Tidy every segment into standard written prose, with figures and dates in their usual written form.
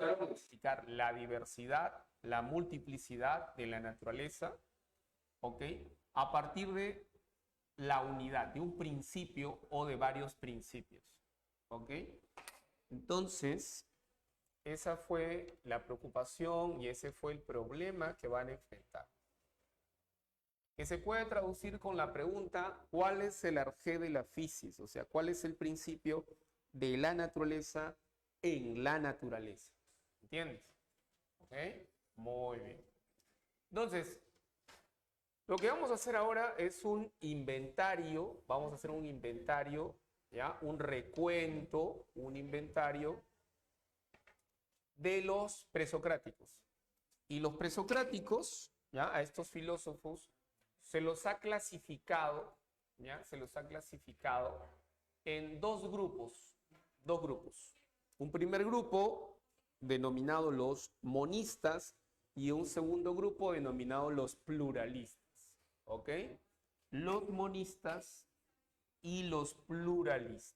buscaron explicar la diversidad, la multiplicidad de la naturaleza, ¿ok? A partir de la unidad, de un principio o de varios principios, ¿ok? Entonces, esa fue la preocupación y ese fue el problema que van a enfrentar. Que se puede traducir con la pregunta, ¿cuál es el arjé de la fisis? O sea, ¿cuál es el principio de la naturaleza en la naturaleza? ¿Entiendes? ¿Ok? Muy bien. Entonces, lo que vamos a hacer ahora es un inventario. Vamos a hacer un inventario, ¿ya? Un recuento, un inventario de los presocráticos. Y los presocráticos, ¿ya? A estos filósofos se los ha clasificado, ¿ya? Se los ha clasificado en dos grupos. Dos grupos. Un primer grupo denominado los monistas y un segundo grupo denominado los pluralistas. ¿Ok? Los monistas y los pluralistas.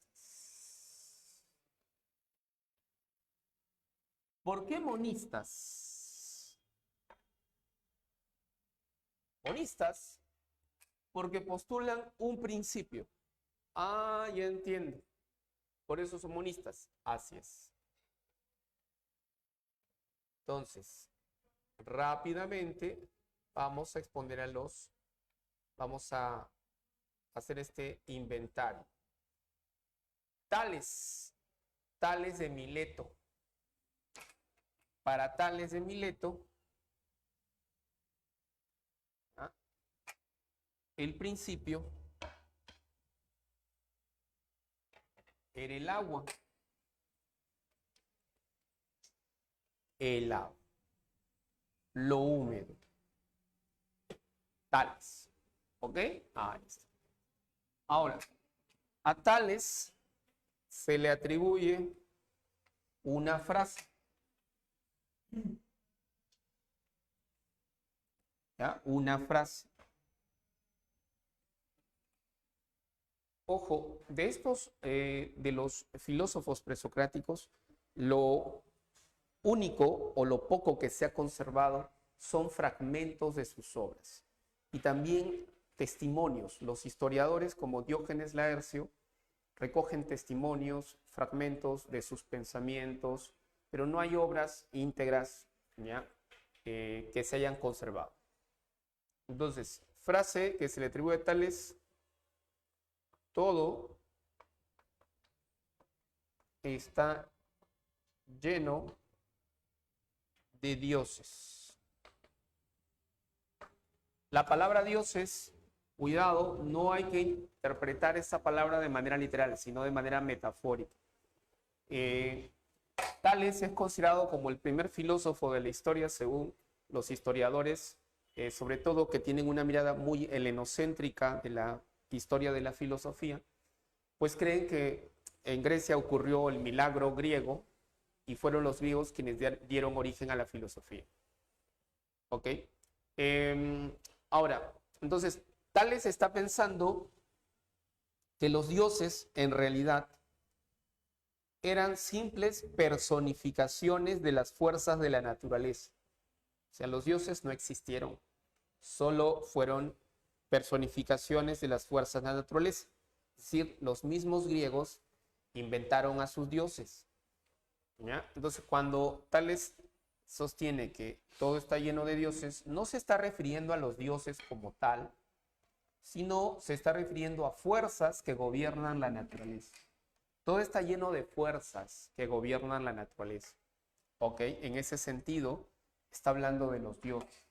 ¿Por qué monistas? Monistas porque postulan un principio. Ah, ya entiendo. Por eso son monistas. Así es. Entonces, rápidamente vamos a exponer vamos a hacer este inventario. Tales de Mileto. Para Tales de Mileto, ¿ah? El principio era el agua. El agua. Lo húmedo. Tales. ¿Ok? Ahí está. Ahora, a Tales se le atribuye una frase. ¿Ya? Una frase. Ojo, de los filósofos presocráticos, lo único o lo poco que se ha conservado son fragmentos de sus obras y también testimonios. Los historiadores como Diógenes Laercio recogen testimonios, fragmentos de sus pensamientos, pero no hay obras íntegras, ¿ya? Que se hayan conservado. Entonces, frase que se le atribuye a Tales: todo está lleno de dioses. La palabra dioses, cuidado, no hay que interpretar esa palabra de manera literal, sino de manera metafórica. Tales es considerado como el primer filósofo de la historia según los historiadores, sobre todo que tienen una mirada muy helenocéntrica de la historia de la filosofía, pues creen que en Grecia ocurrió el milagro griego y fueron los griegos quienes dieron origen a la filosofía. ¿Ok? Ahora, entonces, Tales está pensando que los dioses en realidad eran simples personificaciones de las fuerzas de la naturaleza. O sea, los dioses no existieron, solo fueron personificaciones de las fuerzas de la naturaleza. Es decir, los mismos griegos inventaron a sus dioses. ¿Ya? Entonces, cuando Tales sostiene que todo está lleno de dioses, no se está refiriendo a los dioses como tal, sino se está refiriendo a fuerzas que gobiernan la naturaleza. Todo está lleno de fuerzas que gobiernan la naturaleza. ¿Ok? En ese sentido, está hablando de los dioses.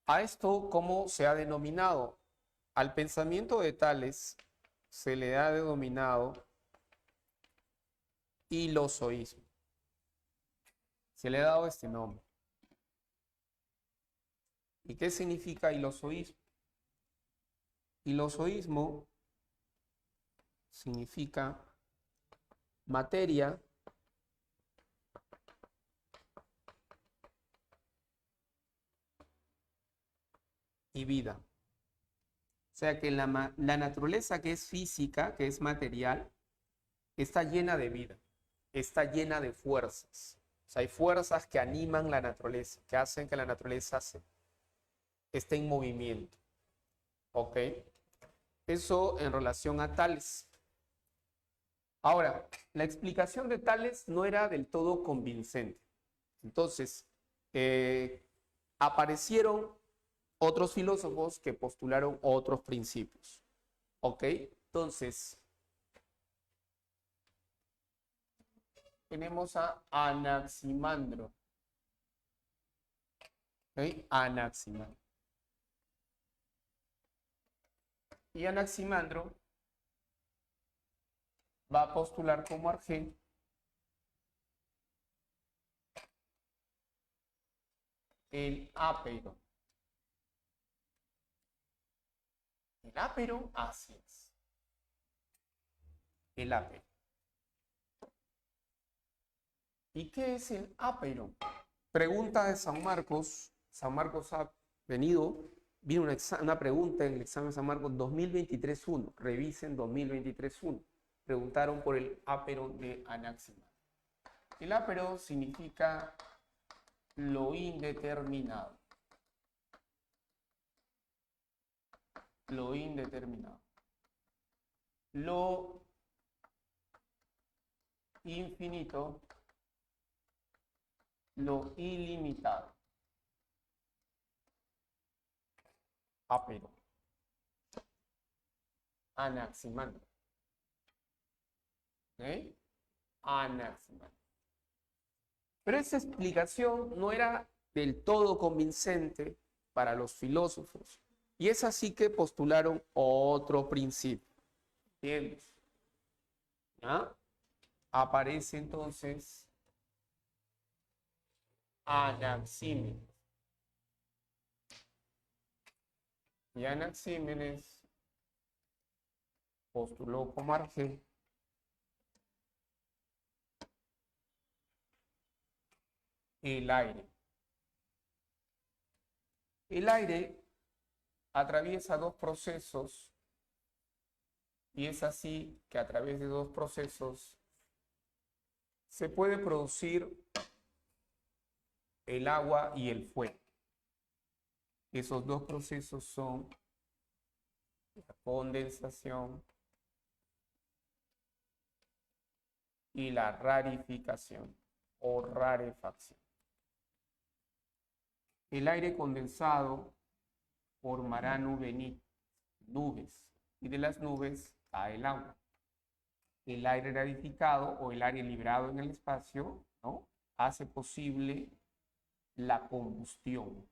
A esto, ¿cómo se ha denominado? Al pensamiento de Tales se le ha denominado hilozoísmo. Se le ha dado este nombre. ¿Y qué significa hilozoísmo? Hilozoísmo significa materia y vida. O sea que la naturaleza, que es física, que es material, está llena de vida, está llena de fuerzas. sea, hay fuerzas que animan la naturaleza, que hacen que la naturaleza esté en movimiento. ¿Ok? Eso en relación a Tales. Ahora, la explicación de Tales no era del todo convincente. Entonces, aparecieron otros filósofos que postularon otros principios. ¿Ok? Entonces, tenemos a Anaximandro. ¿Ok? Anaximandro. Y Anaximandro va a postular como argel el ápero. El ápero, así es. El ápero. ¿Y qué es el ápero? Pregunta de San Marcos. San Marcos ha vino una pregunta en el examen de San Marcos 2023-1. Revisen 2023-1. Preguntaron por el ápero de Anaximandro. El ápero significa lo indeterminado. Lo indeterminado. Lo infinito. Lo ilimitado. Ápero. Anaximandro. ¿Ok? Anaximandro. Pero esa explicación no era del todo convincente para los filósofos. Y es así que postularon otro principio. ¿Entiendes? ¿Ya? Aparece entonces Anaxímenes. Y Anaxímenes postuló como argel el aire. El aire atraviesa dos procesos y es así que a través de dos procesos se puede producir el agua y el fuego. Esos dos procesos son la condensación y la rarificación o rarefacción. El aire condensado formará nubes, y de las nubes cae el agua. El aire rarificado o el aire liberado en el espacio, ¿no?, hace posible la combustión.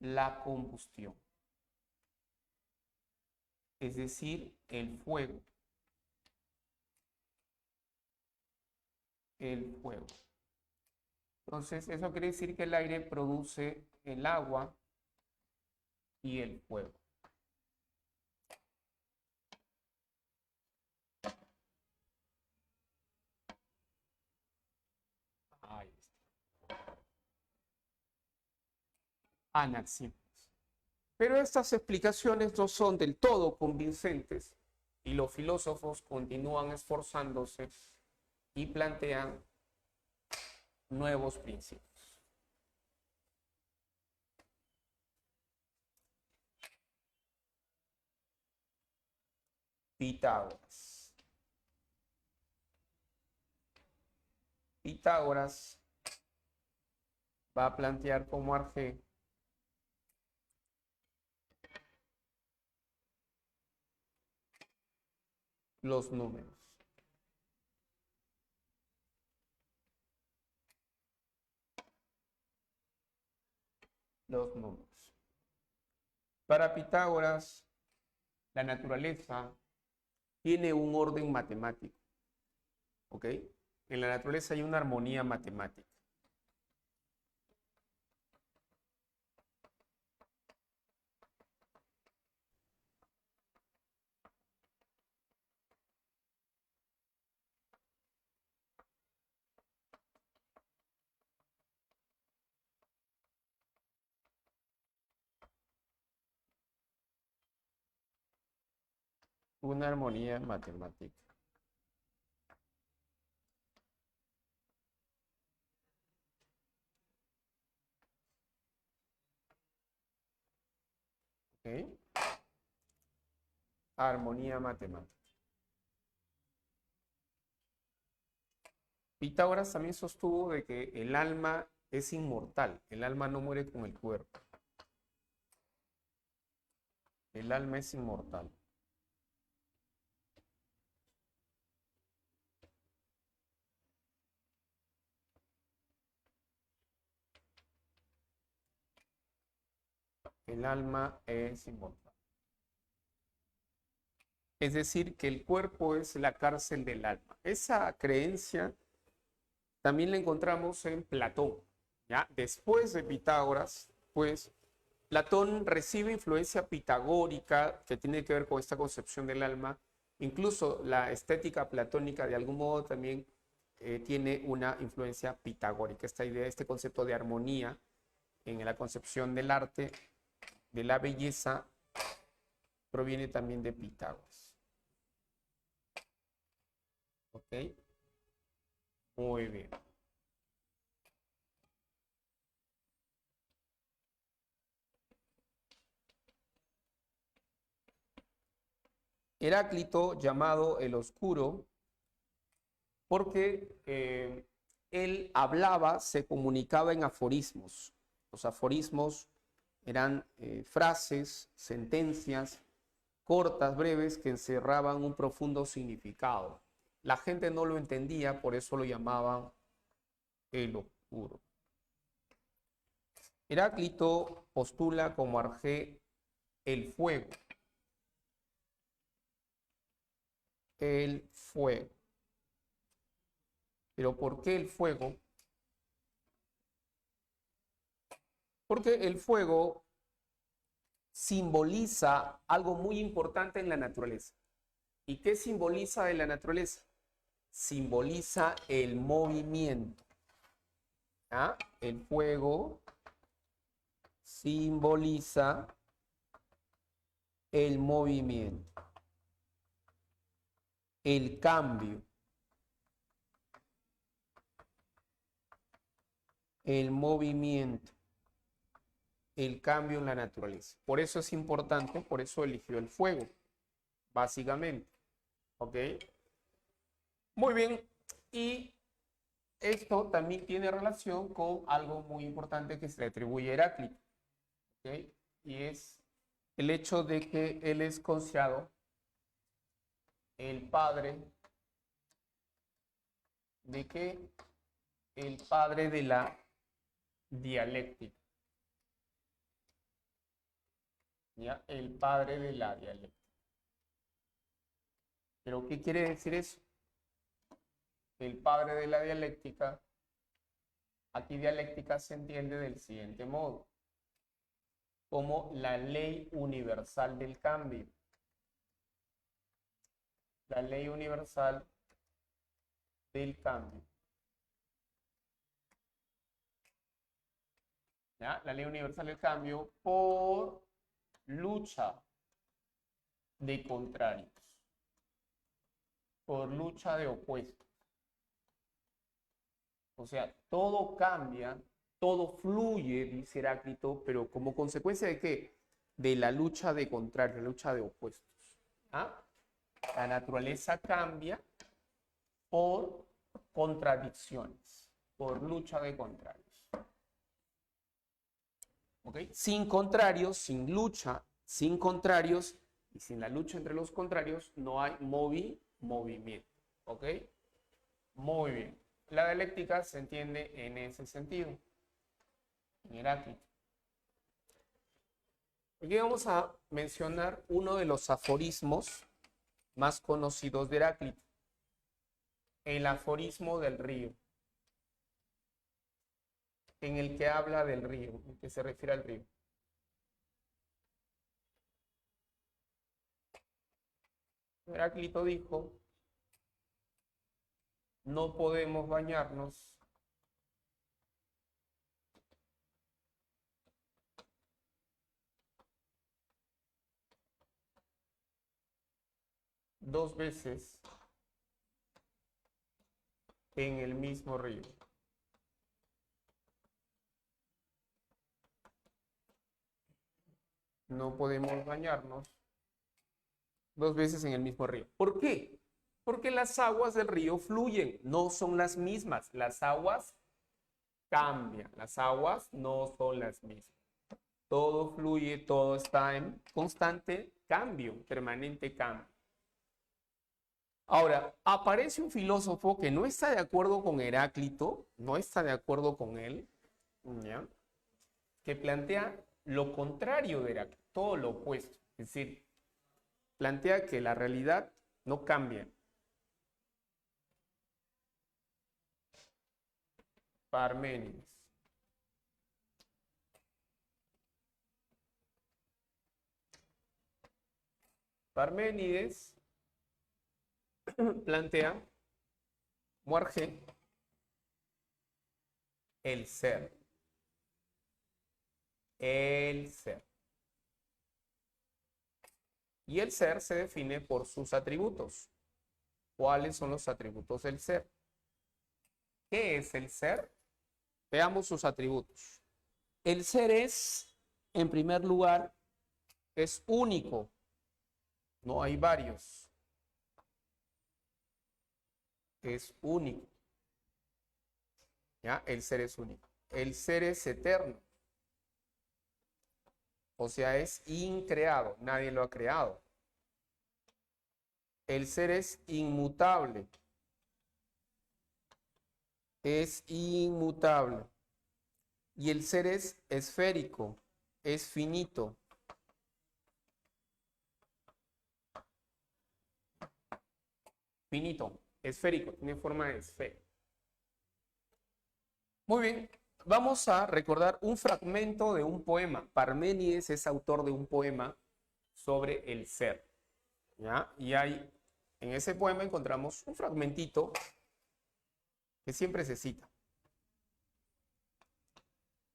La combustión. Es decir, el fuego. El fuego. Entonces, eso quiere decir que el aire produce el agua y el fuego. Ahí está. Anaxímenes. Pero estas explicaciones no son del todo convincentes y los filósofos continúan esforzándose y plantean nuevos principios. Pitágoras. Pitágoras va a plantear como argel los números. Los números. Para Pitágoras, la naturaleza tiene un orden matemático. ¿Ok? En la naturaleza hay una armonía matemática. Una armonía matemática. ¿Ok? Armonía matemática. Pitágoras también sostuvo de que el alma es inmortal, el alma no muere con el cuerpo. El alma es inmortal. El alma es inmortal. Es decir, que el cuerpo es la cárcel del alma. Esa creencia también la encontramos en Platón, ¿ya? Después de Pitágoras, pues Platón recibe influencia pitagórica que tiene que ver con esta concepción del alma. Incluso la estética platónica de algún modo también tiene una influencia pitagórica. Esta idea, este concepto de armonía en la concepción del arte, de la belleza, proviene también de Pitágoras. ¿Ok? Muy bien. Heráclito, llamado el Oscuro, porque él hablaba, se comunicaba en aforismos. Los aforismos eran frases, sentencias cortas, breves, que encerraban un profundo significado. La gente no lo entendía, por eso lo llamaban el Oscuro. Heráclito postula como arjé el fuego. El fuego. ¿Pero por qué el fuego? Porque el fuego simboliza algo muy importante en la naturaleza. ¿Y qué simboliza de la naturaleza? Simboliza el movimiento. ¿Ah? El fuego simboliza el movimiento, el cambio, el movimiento, el cambio en la naturaleza. Por eso es importante, por eso eligió el fuego, básicamente. ¿Ok? Muy bien. Y esto también tiene relación con algo muy importante que se le atribuye a Heráclito. ¿Ok? Y es el hecho de que él es considerado el padre de que el padre de la dialéctica. ¿Ya? El padre de la dialéctica. ¿Pero qué quiere decir eso? El padre de la dialéctica, aquí dialéctica se entiende del siguiente modo, como la ley universal del cambio. La ley universal del cambio. ¿Ya? La ley universal del cambio por lucha de contrarios, por lucha de opuestos. O sea, todo cambia, todo fluye, dice Heráclito, pero como consecuencia de qué? De la lucha de contrarios, la lucha de opuestos. ¿Ah? La naturaleza cambia por contradicciones, por lucha de contrarios. ¿Ok? Sin contrarios, sin lucha, sin contrarios y sin la lucha entre los contrarios no hay movimiento. ¿Ok? Muy bien. La dialéctica se entiende en ese sentido, en Heráclito. Aquí vamos a mencionar uno de los aforismos más conocidos de Heráclito, el aforismo del río, en el que habla del río, en que se refiere al río. Heráclito dijo, no podemos bañarnos dos veces en el mismo río. No podemos bañarnos 2 veces en el mismo río. ¿Por qué? Porque las aguas del río fluyen, no son las mismas. Las aguas cambian, las aguas no son las mismas. Todo fluye, todo está en constante cambio, permanente cambio. Ahora, aparece un filósofo que no está de acuerdo con Heráclito, no está de acuerdo con él, ¿ya? Que plantea lo contrario de Heráclito, todo lo opuesto. Es decir, plantea que la realidad no cambia. Parménides. Parménides plantea Muarge el ser. El ser. Y el ser se define por sus atributos. ¿Cuáles son los atributos del ser? ¿Qué es el ser? Veamos sus atributos. El ser es, en primer lugar, es único. No hay varios. Es único. ¿Ya? El ser es único. El ser es eterno. O sea, es increado. Nadie lo ha creado. El ser es inmutable. Es inmutable. Y el ser es esférico. Es finito. Finito. Esférico. Tiene forma de esfera. Muy bien. Vamos a recordar un fragmento de un poema. Parménides es autor de un poema sobre el ser. ¿Ya? Y en ese poema encontramos un fragmentito que siempre se cita.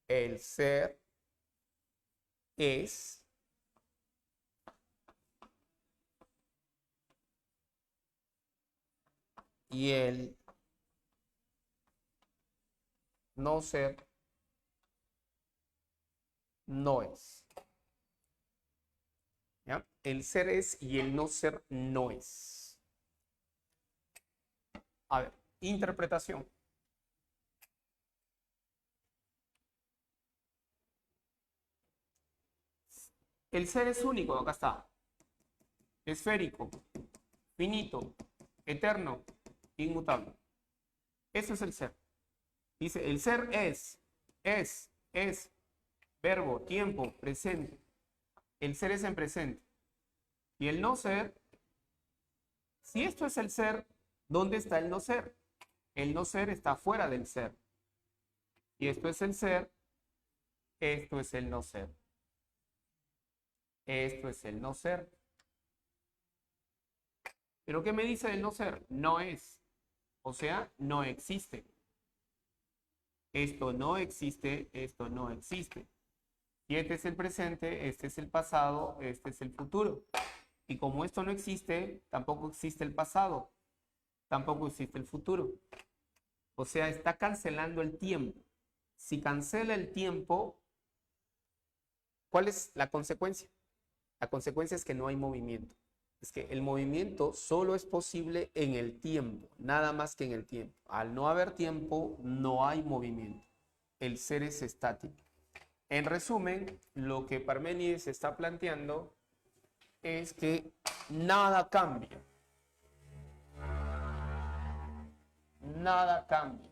El ser es y el no ser no es. ¿Ya? El ser es y el no ser no es. A ver, interpretación. El ser es único, acá está. Esférico, finito, eterno, inmutable. Eso es el ser. Dice, el ser es, verbo, tiempo, presente. El ser es en presente. Y el no ser, si esto es el ser, ¿dónde está el no ser? El no ser está fuera del ser. Y esto es el ser, esto es el no ser. Esto es el no ser. ¿Pero qué me dice del no ser? No es. O sea, no existe. Esto no existe, esto no existe. Y este es el presente, este es el pasado, este es el futuro. Y como esto no existe, tampoco existe el pasado, tampoco existe el futuro. O sea, está cancelando el tiempo. Si cancela el tiempo, ¿cuál es la consecuencia? La consecuencia es que no hay movimiento. Es que el movimiento solo es posible en el tiempo, nada más que en el tiempo. Al no haber tiempo, no hay movimiento. El ser es estático. En resumen, lo que Parménides está planteando es que nada cambia. Nada cambia.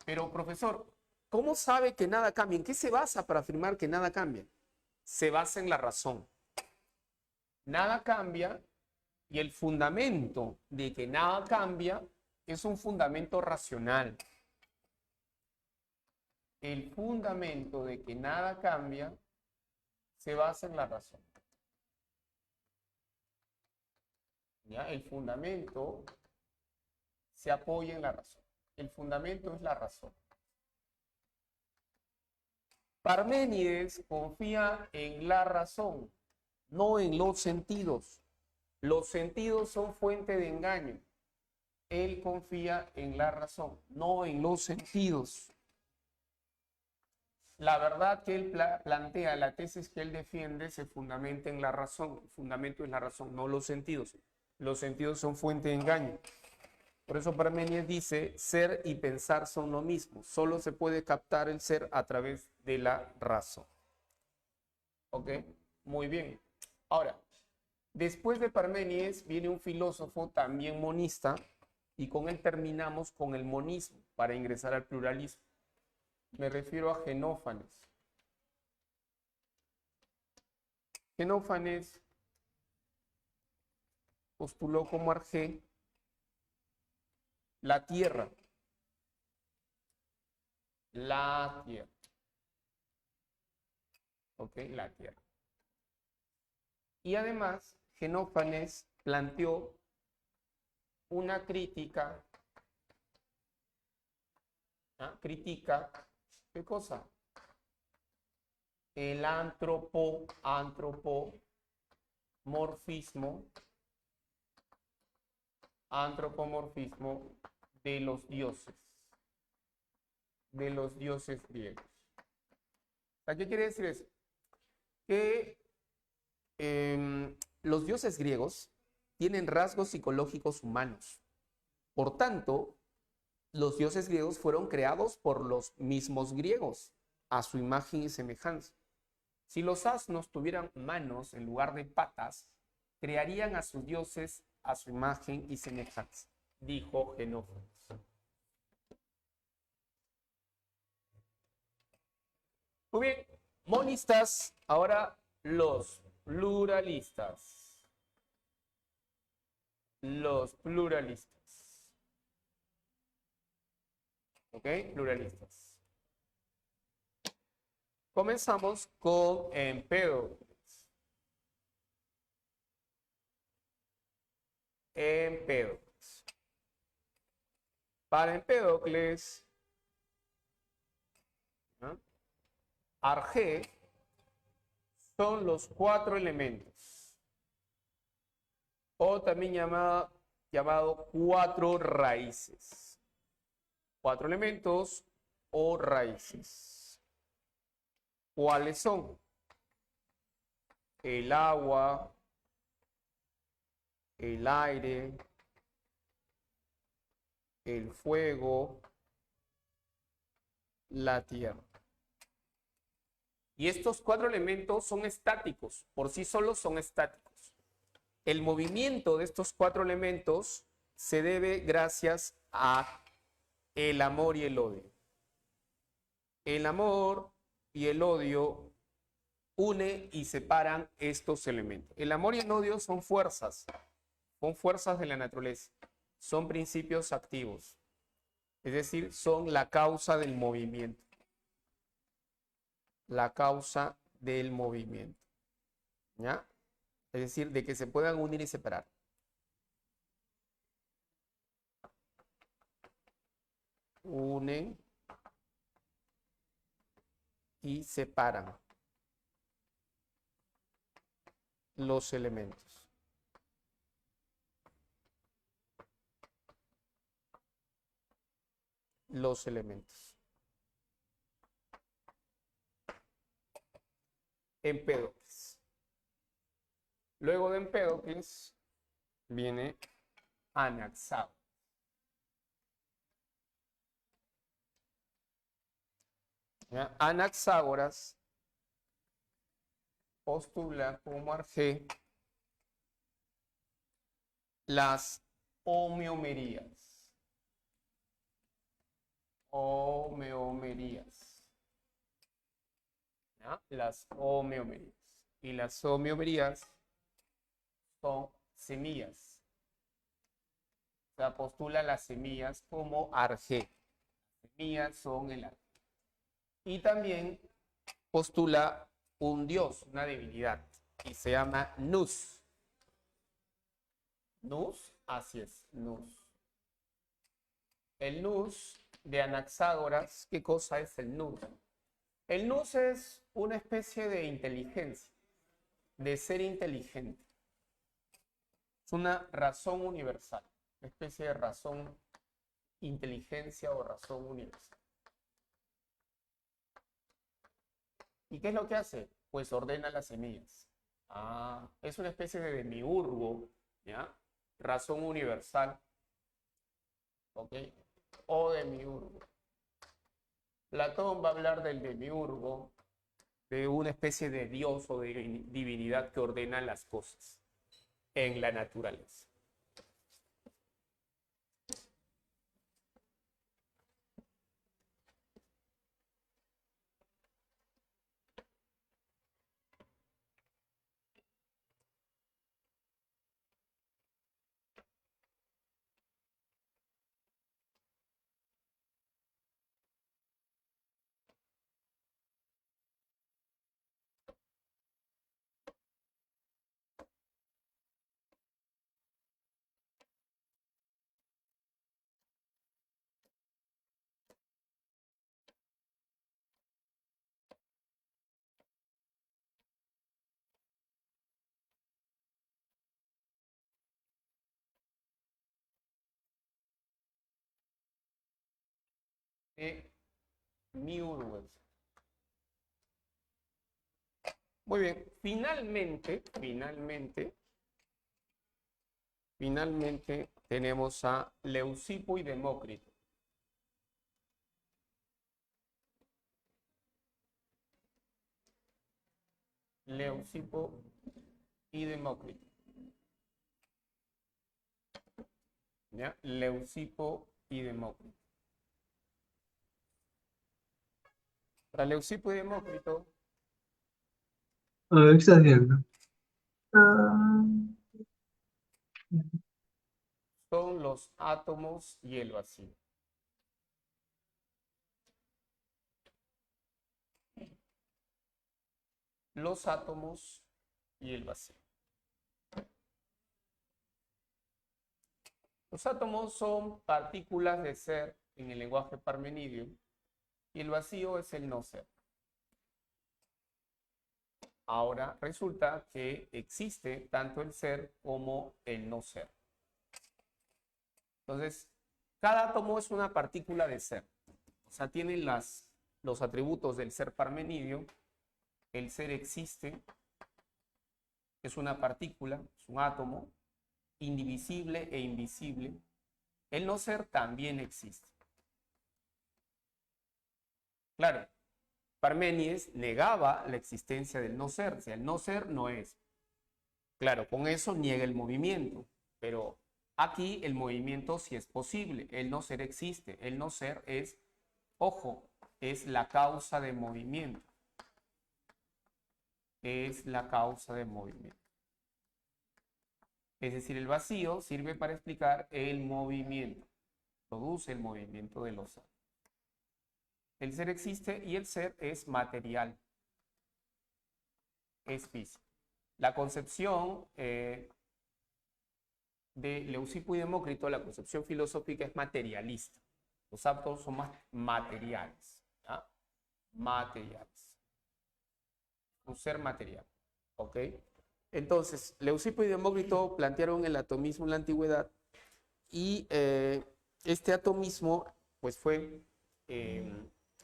Pero, profesor, ¿cómo sabe que nada cambia? ¿En qué se basa para afirmar que nada cambia? Se basa en la razón. Nada cambia y el fundamento de que nada cambia es un fundamento racional. El fundamento de que nada cambia se basa en la razón. ¿Ya? El fundamento se apoya en la razón. El fundamento es la razón. Parménides confía en la razón, no en los sentidos. Los sentidos son fuente de engaño. Él confía en la razón, no en los sentidos. la verdad que él plantea, la tesis que él defiende, se fundamenta en la razón. El fundamento es la razón, no los sentidos. Los sentidos son fuente de engaño. Por eso Parménides dice, ser y pensar son lo mismo. Solo se puede captar el ser a través de la razón. ¿Ok? Muy bien. Ahora, después de Parménides viene un filósofo también monista y con él terminamos con el monismo para ingresar al pluralismo. Me refiero a Genófanes. Genófanes postuló como arjé la tierra. La tierra. ¿Ok? La tierra. Y además, Genófanes planteó una crítica. Critica, ¿qué cosa? El antropomorfismo de los dioses griegos. ¿Qué quiere decir eso? Que los dioses griegos tienen rasgos psicológicos humanos. Por tanto, los dioses griegos fueron creados por los mismos griegos, a su imagen y semejanza. Si los asnos tuvieran manos en lugar de patas, crearían a sus dioses a su imagen y semejanza, dijo Genófanes. Muy bien, monistas, ahora los pluralistas. Los pluralistas. ¿Ok? Pluralistas. Comenzamos con Empédocles. Empédocles. Para Empédocles, ¿no? Arjé son los 4 elementos, o también llamado 4 raíces. 4 elementos o raíces. ¿Cuáles son? El agua, el aire, el fuego, la tierra. Y estos 4 elementos son estáticos, por sí solos son estáticos. El movimiento de estos 4 elementos se debe gracias a el amor y el odio. El amor y el odio unen y separan estos elementos. El amor y el odio son fuerzas de la naturaleza, son principios activos, es decir, son la causa del movimiento. La causa del movimiento. ¿Ya? Es decir, de que se puedan unir y separar. Unen y separan los elementos. Los elementos. Empédocles. Luego de Empédocles viene Anaxágoras. ¿Ya? Anaxágoras postula como arjé las homeomerías. Homeomerías. ¿Ya? Las homeomerías. Y las homeomerías son semillas. O sea, postula las semillas como arjé. Las semillas son el arjé. Y también postula un dios, una divinidad, y se llama Nous. Nous, así es, Nous. El Nous de Anaxágoras, ¿qué cosa es el Nous? El Nous es una especie de inteligencia, de ser inteligente. Es una razón universal, una especie de razón, inteligencia o razón universal. ¿Y qué es lo que hace? Pues ordena las semillas. Ah, es una especie de demiurgo, ¿ya? Razón universal, ¿ok? O demiurgo. Platón va a hablar del demiurgo, de una especie de dios o de divinidad que ordena las cosas en la naturaleza. Demiurgo. Muy bien, finalmente tenemos a Leucipo y Demócrito. Leucipo y Demócrito. ¿Ya? Leucipo y Demócrito. Para Leucipo y Demócrito A ver, ¿qué estás haciendo? Ah, son los átomos y el vacío. Los átomos y el vacío. Los átomos son partículas de ser en el lenguaje parmenidio y el vacío es el no ser. Ahora resulta que existe tanto el ser como el no ser. Entonces, cada átomo es una partícula de ser. O sea, tiene los atributos del ser parmenidio. El ser existe, es una partícula, es un átomo, indivisible e invisible. El no ser también existe. Claro, Parménides negaba la existencia del no ser, o sea, el no ser no es. Claro, con eso niega el movimiento, pero aquí el movimiento sí es posible, el no ser existe, el no ser es, ojo, es la causa de movimiento. Es la causa de movimiento. Es decir, el vacío sirve para explicar el movimiento, produce el movimiento de los átomos. El ser existe y el ser es material, es físico. La concepción de Leucipo y Demócrito, la concepción filosófica es materialista. Los átomos son más materiales, ¿ya? Materiales. Un ser material, ¿ok? Entonces, Leucipo y Demócrito plantearon el atomismo en la antigüedad y este atomismo pues fue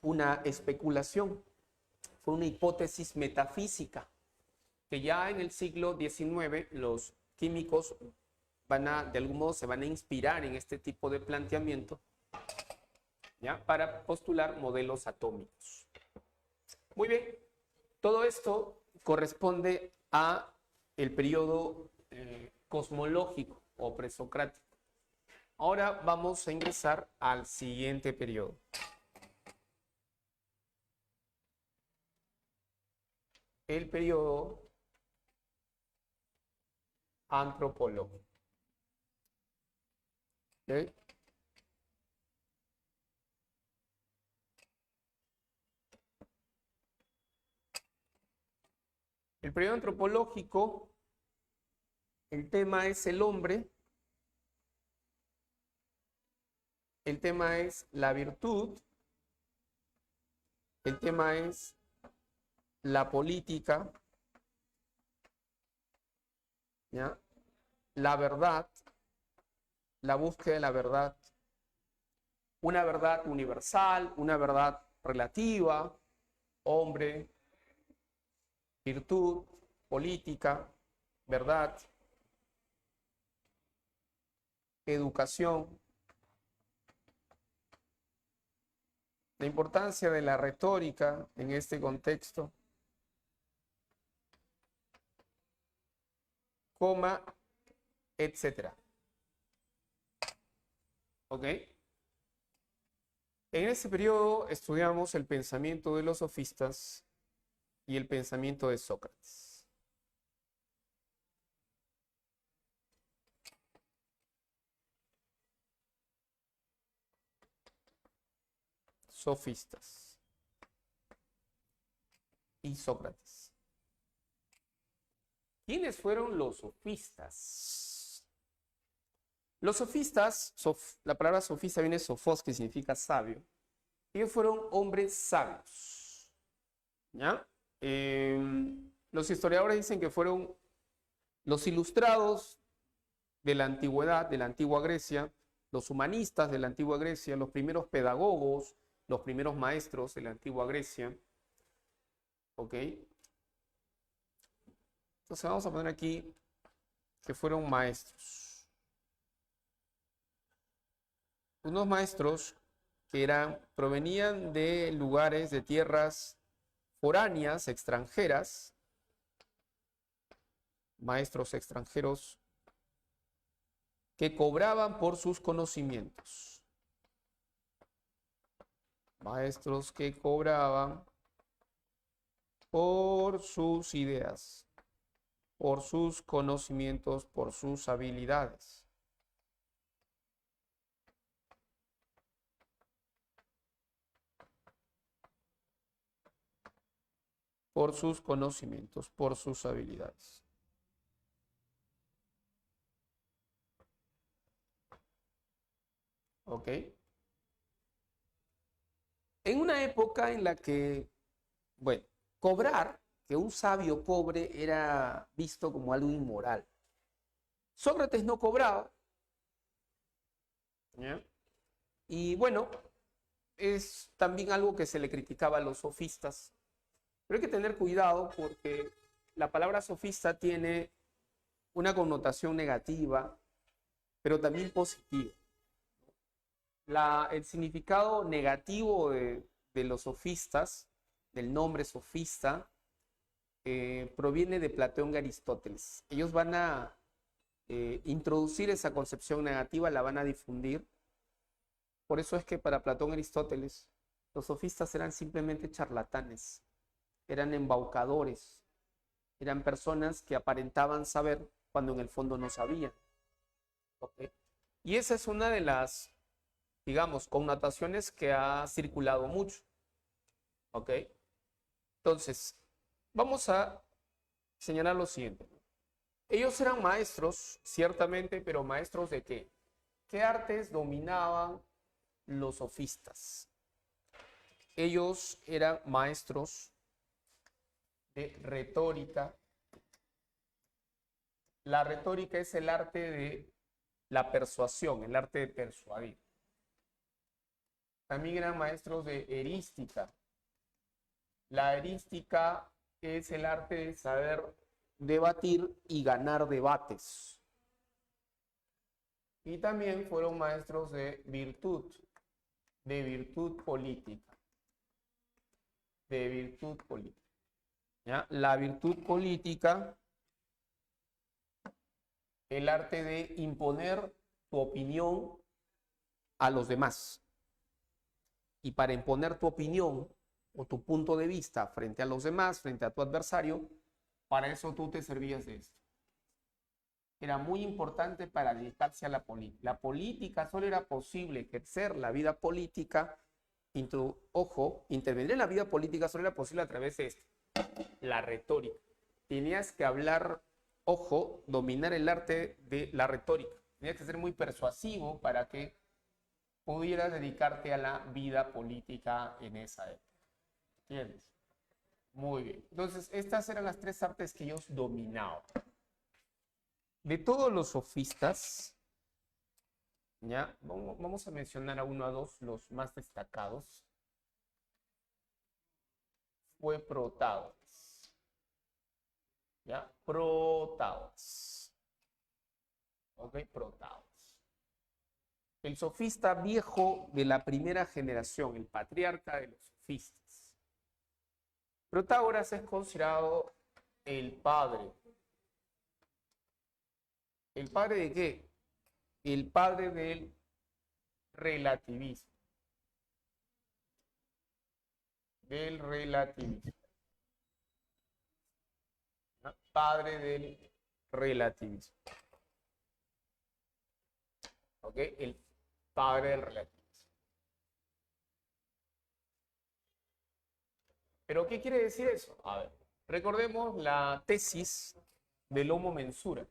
una especulación, fue una hipótesis metafísica que ya en el siglo XIX los químicos de algún modo se van a inspirar en este tipo de planteamiento, ¿ya? Para postular modelos atómicos. Muy bien, todo esto corresponde a el periodo cosmológico o presocrático. Ahora vamos a ingresar al siguiente periodo. El periodo antropológico. ¿Okay? El periodo antropológico, el tema es el hombre, el tema es la virtud, el tema es la política, ¿ya? La verdad, la búsqueda de la verdad, una verdad universal, una verdad relativa, hombre, virtud, política, verdad, educación. La importancia de la retórica en este contexto, coma, etcétera. ¿Ok? En este periodo estudiamos el pensamiento de los sofistas y el pensamiento de Sócrates. Sofistas y Sócrates. ¿Quiénes fueron los sofistas? Los sofistas, la palabra sofista viene de sofos, que significa sabio. Ellos fueron hombres sabios. ¿Ya? Los historiadores dicen que fueron los ilustrados de la antigüedad, de la antigua Grecia, los humanistas de la antigua Grecia, los primeros pedagogos, los primeros maestros de la antigua Grecia. ¿Ok? Entonces vamos a poner aquí que fueron maestros. Unos maestros que provenían de lugares, de tierras foráneas, extranjeras, maestros extranjeros que cobraban por sus conocimientos. Maestros que cobraban por sus ideas, por sus conocimientos, por sus habilidades. Por sus conocimientos, por sus habilidades. ¿Ok? En una época en la que, bueno, cobrar, que un sabio cobre, era visto como algo inmoral. Sócrates no cobraba. ¿Ya? Y bueno, es también algo que se le criticaba a los sofistas. Pero hay que tener cuidado porque la palabra sofista tiene una connotación negativa, pero también positiva. El significado negativo de los sofistas, del nombre sofista, proviene de Platón y Aristóteles. Ellos van a introducir esa concepción negativa, la van a difundir. Por eso es que para Platón y Aristóteles, los sofistas eran simplemente charlatanes, eran embaucadores, eran personas que aparentaban saber cuando en el fondo no sabían. ¿Okay? Y esa es una de las, digamos, connotaciones que ha circulado mucho. ¿Ok? Entonces, vamos a señalar lo siguiente. Ellos eran maestros, ciertamente, pero maestros ¿de qué? ¿Qué artes dominaban los sofistas? Ellos eran maestros de retórica. La retórica es el arte de la persuasión, el arte de persuadir. También eran maestros de erística. La erística es el arte de saber debatir y ganar debates. Y también fueron maestros de virtud política. De virtud política. ¿Ya? La virtud política, el arte de imponer tu opinión a los demás. Y para imponer tu opinión o tu punto de vista frente a los demás, frente a tu adversario, para eso tú te servías de esto. Era muy importante para dedicarse a la política. La política solo era posible ejercer la vida política, intervenir en la vida política solo era posible a través de esto, la retórica. Tenías que hablar, dominar el arte de la retórica. Tenías que ser muy persuasivo para que pudieras dedicarte a la vida política en esa época. ¿Entiendes? Muy bien. Entonces, estas eran las tres artes que ellos dominaban. De todos los sofistas, ya, vamos a mencionar a uno a dos, los más destacados. Fue Protágoras. ¿Ya? Protágoras. ¿Ok? Protágoras. El sofista viejo de la primera generación, el patriarca de los sofistas. Protágoras es considerado el padre. ¿El padre de qué? El padre del relativismo. Del relativismo. ¿No? Padre del relativismo. ¿Ok? El padre del relativismo. ¿Pero qué quiere decir eso? A ver, recordemos la tesis del Homo Mensura.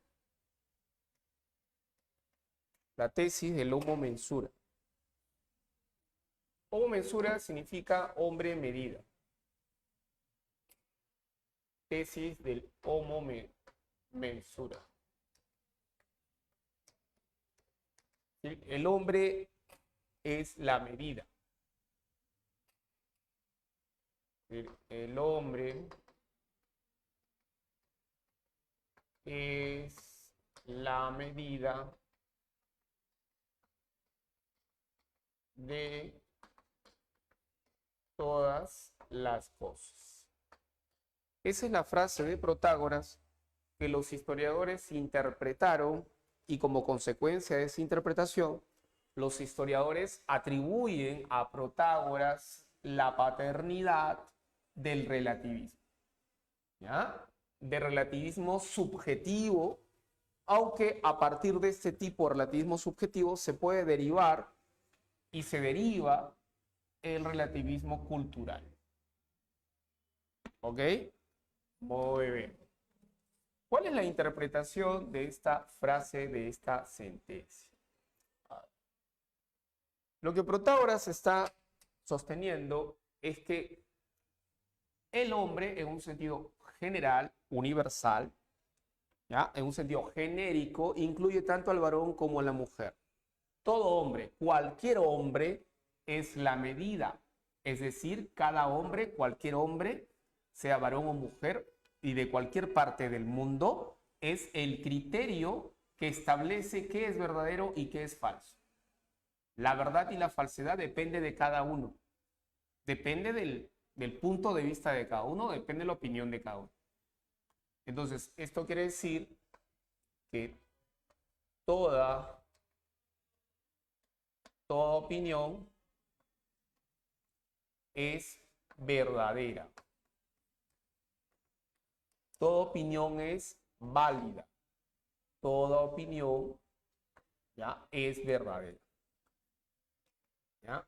La tesis del Homo Mensura. Homo Mensura significa hombre medida. Tesis del Homo Mensura. ¿Sí? El hombre es la medida. El hombre es la medida de todas las cosas. Esa es la frase de Protágoras que los historiadores interpretaron y como consecuencia de esa interpretación, los historiadores atribuyen a Protágoras la paternidad del relativismo. ¿Ya? De relativismo subjetivo, aunque a partir de este tipo de relativismo subjetivo se puede derivar y se deriva el relativismo cultural. ¿Ok? Muy bien. ¿Cuál es la interpretación de esta frase, de esta sentencia? Lo que Protágoras está sosteniendo es que el hombre, en un sentido general, universal, ¿ya? En un sentido genérico, incluye tanto al varón como a la mujer. Todo hombre, cualquier hombre, es la medida. Es decir, cada hombre, cualquier hombre, sea varón o mujer, y de cualquier parte del mundo, es el criterio que establece qué es verdadero y qué es falso. La verdad y la falsedad depende de cada uno. Depende del punto de vista de cada uno, depende de la opinión de cada uno. Entonces, esto quiere decir que toda opinión es verdadera. Toda opinión es válida. Toda opinión, ¿ya?, es verdadera. ¿Ya?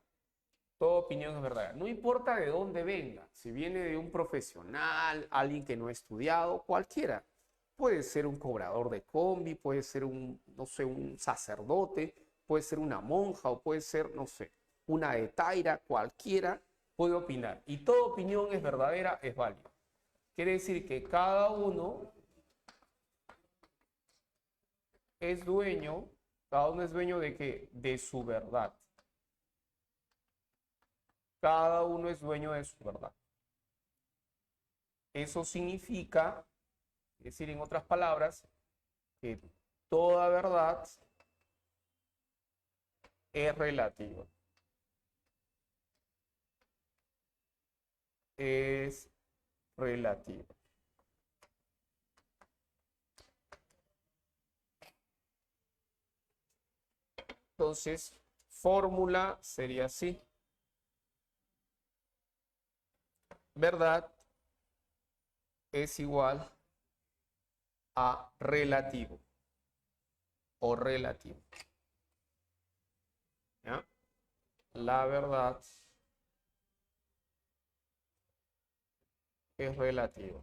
Toda opinión es verdadera. No importa de dónde venga. Si viene de un profesional, alguien que no ha estudiado, cualquiera. Puede ser un cobrador de combi, puede ser un, no sé, un sacerdote, puede ser una monja o puede ser, no sé, una hetaira, cualquiera puede opinar. Y toda opinión es verdadera, es válida. Quiere decir que cada uno es dueño, cada uno es dueño de qué? De su verdad. Cada uno es dueño de su verdad. Eso significa, es decir, en otras palabras, que toda verdad es relativa. Es relativa. Entonces, fórmula sería así. Verdad es igual a relativo o relativo. ¿Ya? La verdad es relativa.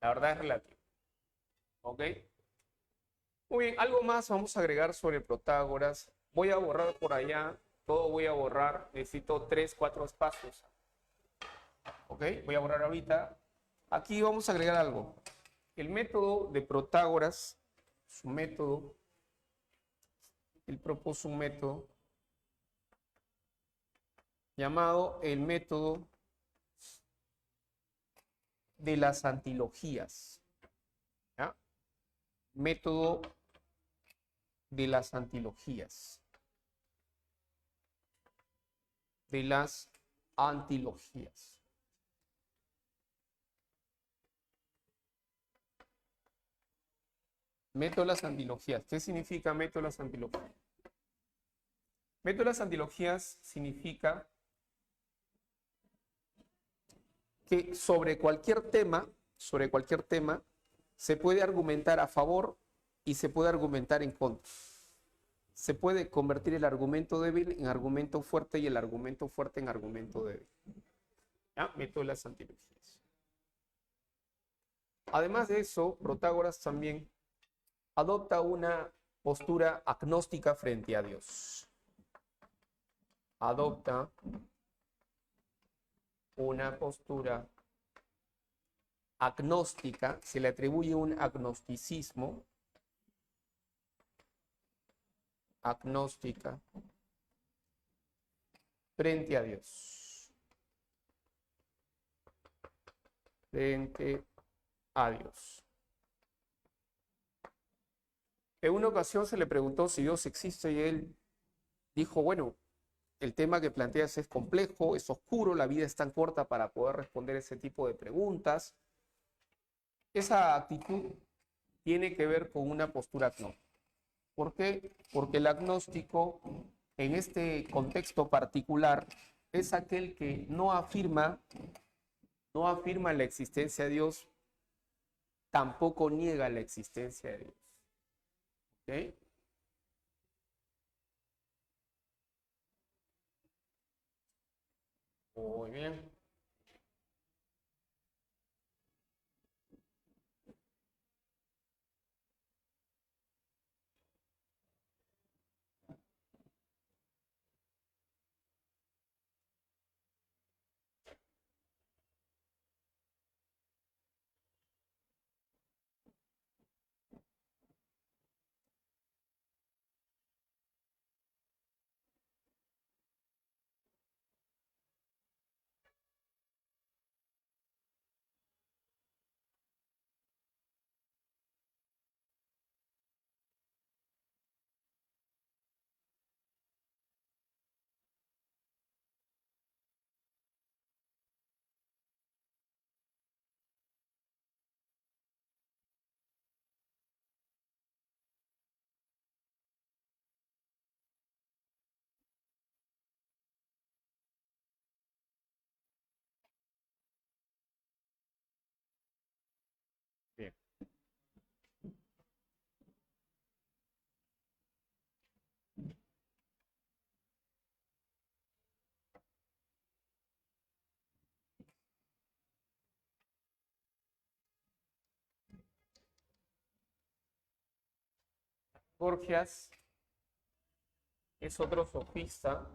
La verdad es relativa. ¿Ok? Muy bien, algo más vamos a agregar sobre Protágoras. Voy a borrar por allá, todo voy a borrar. Necesito 3, 4 espacios. ¿Ok? Voy a borrar ahorita. Aquí vamos a agregar algo. El método de Protágoras, su método, él propuso un método llamado el método de las antilogías. ¿Ya? Método de las antilogías. De las antilogías. Método de las antilogías. ¿Qué significa método de las antilogías? Método de las antilogías significa que sobre cualquier tema, se puede argumentar a favor y se puede argumentar en contra. Se puede convertir el argumento débil en argumento fuerte y el argumento fuerte en argumento débil. ¿Ya? Método de las antilogías. Además de eso, Protágoras también adopta una postura agnóstica frente a Dios. Adopta una postura agnóstica, se le atribuye un agnosticismo, agnóstica, frente a Dios. Frente a Dios. En una ocasión se le preguntó si Dios existe y él dijo, bueno, el tema que planteas es complejo, es oscuro, la vida es tan corta para poder responder ese tipo de preguntas. Esa actitud tiene que ver con una postura agnóstica. ¿Por qué? Porque el agnóstico, en este contexto particular, es aquel que no afirma la existencia de Dios, tampoco niega la existencia de Dios. ¿Ok? Muy bien. Bien. Gorgias es otro sofista.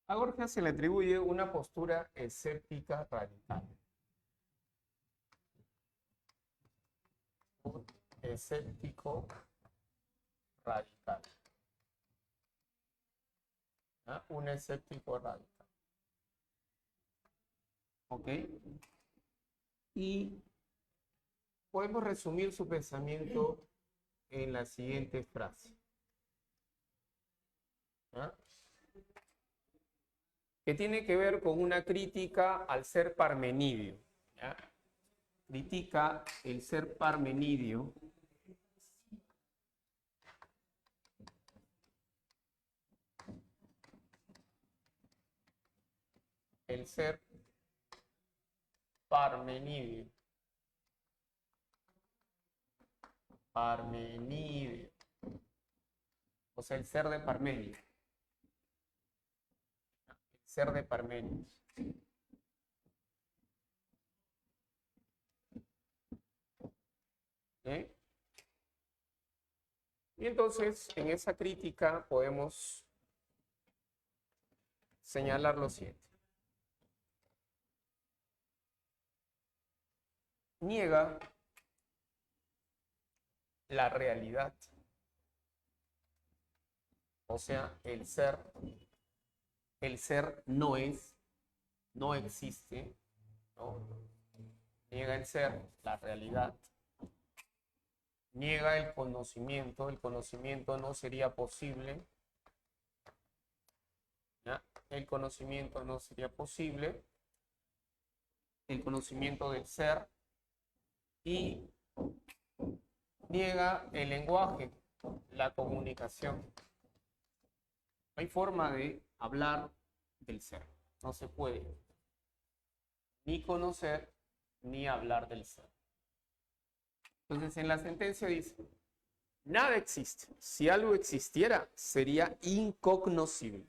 A Gorgias se le atribuye una postura escéptica radical. Un escéptico radical. ¿Ah? Un escéptico radical. ¿Ok? Y podemos resumir su pensamiento en la siguiente frase. ¿Ah? Que tiene que ver con una crítica al ser parmenidio. ¿Ya? Critica el ser parmenidio. El ser parmenidio. Parmenideo. O sea, el ser de Parmenio. El ser de Parmenios. ¿Eh? Y entonces, en esa crítica podemos señalar lo siguiente. Niega la realidad, o sea, el ser no es, no existe, ¿no? Niega el ser, la realidad. Niega el conocimiento no sería posible. ¿Ya? El conocimiento no sería posible. El conocimiento del ser. Y niega el lenguaje, la comunicación. No hay forma de hablar del ser. No se puede ni conocer ni hablar del ser. Entonces, en la sentencia dice, nada existe. Si algo existiera, sería incognoscible.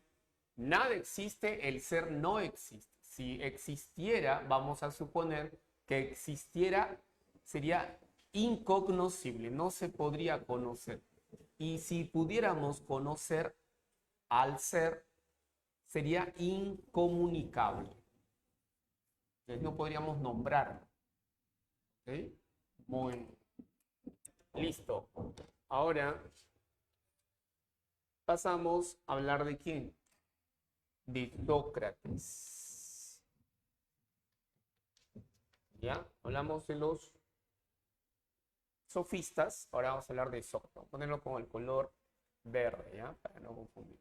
Nada existe, el ser no existe. Si existiera, vamos a suponer que existiera, sería incognoscible, no se podría conocer. Y si pudiéramos conocer al ser, sería incomunicable. Entonces no podríamos nombrarlo. ¿Ok? Muy bien. Listo. Ahora pasamos a hablar de quién. De Sócrates. ¿Ya? Hablamos de los sofistas. Ahora vamos a hablar de Sócrates. Vamos a ponerlo con el color verde, ¿ya? Para no confundir.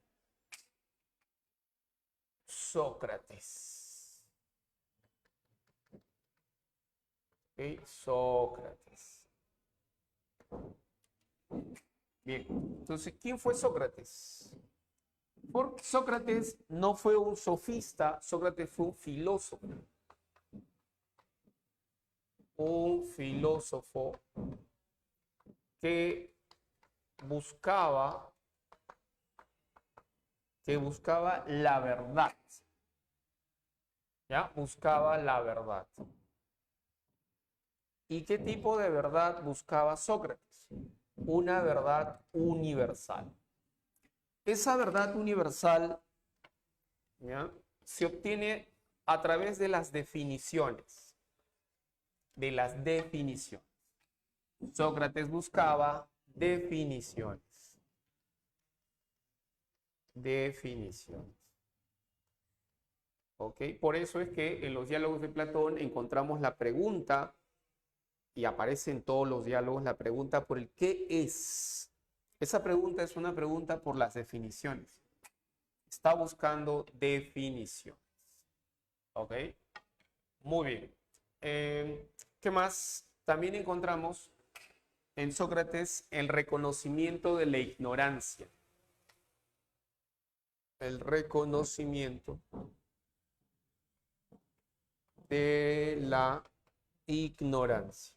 Sócrates. ¿Ok? Sócrates. Bien. Entonces, ¿quién fue Sócrates? Porque Sócrates no fue un sofista, Sócrates fue un filósofo. Un filósofo que buscaba la verdad. ¿Ya? Buscaba la verdad. ¿Y qué tipo de verdad buscaba Sócrates? Una verdad universal. Esa verdad universal, ¿ya?, se obtiene a través de las definiciones. De las definiciones. Sócrates buscaba definiciones. Definiciones. ¿Ok? Por eso es que en los diálogos de Platón encontramos la pregunta, y aparece en todos los diálogos la pregunta por el qué es. Esa pregunta es una pregunta por las definiciones. Está buscando definiciones. ¿Ok? Muy bien. ¿Qué más? También encontramos en Sócrates el reconocimiento de la ignorancia. El reconocimiento de la ignorancia.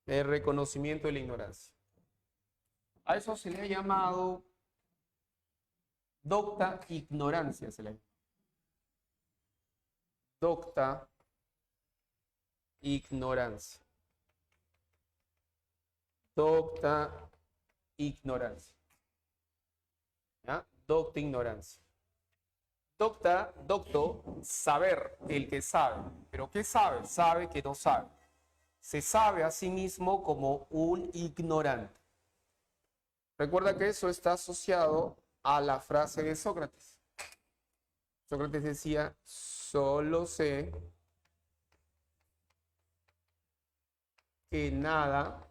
El reconocimiento de la ignorancia. A eso se le ha llamado docta ignorancia. Se le llama. Docta ignorancia. Docta ignorancia. ¿Ya? Docta ignorancia. Docto, saber, el que sabe. ¿Pero qué sabe? Sabe que no sabe. Se sabe a sí mismo como un ignorante. Recuerda que eso está asociado a la frase de Sócrates. Sócrates decía, solo sé que nada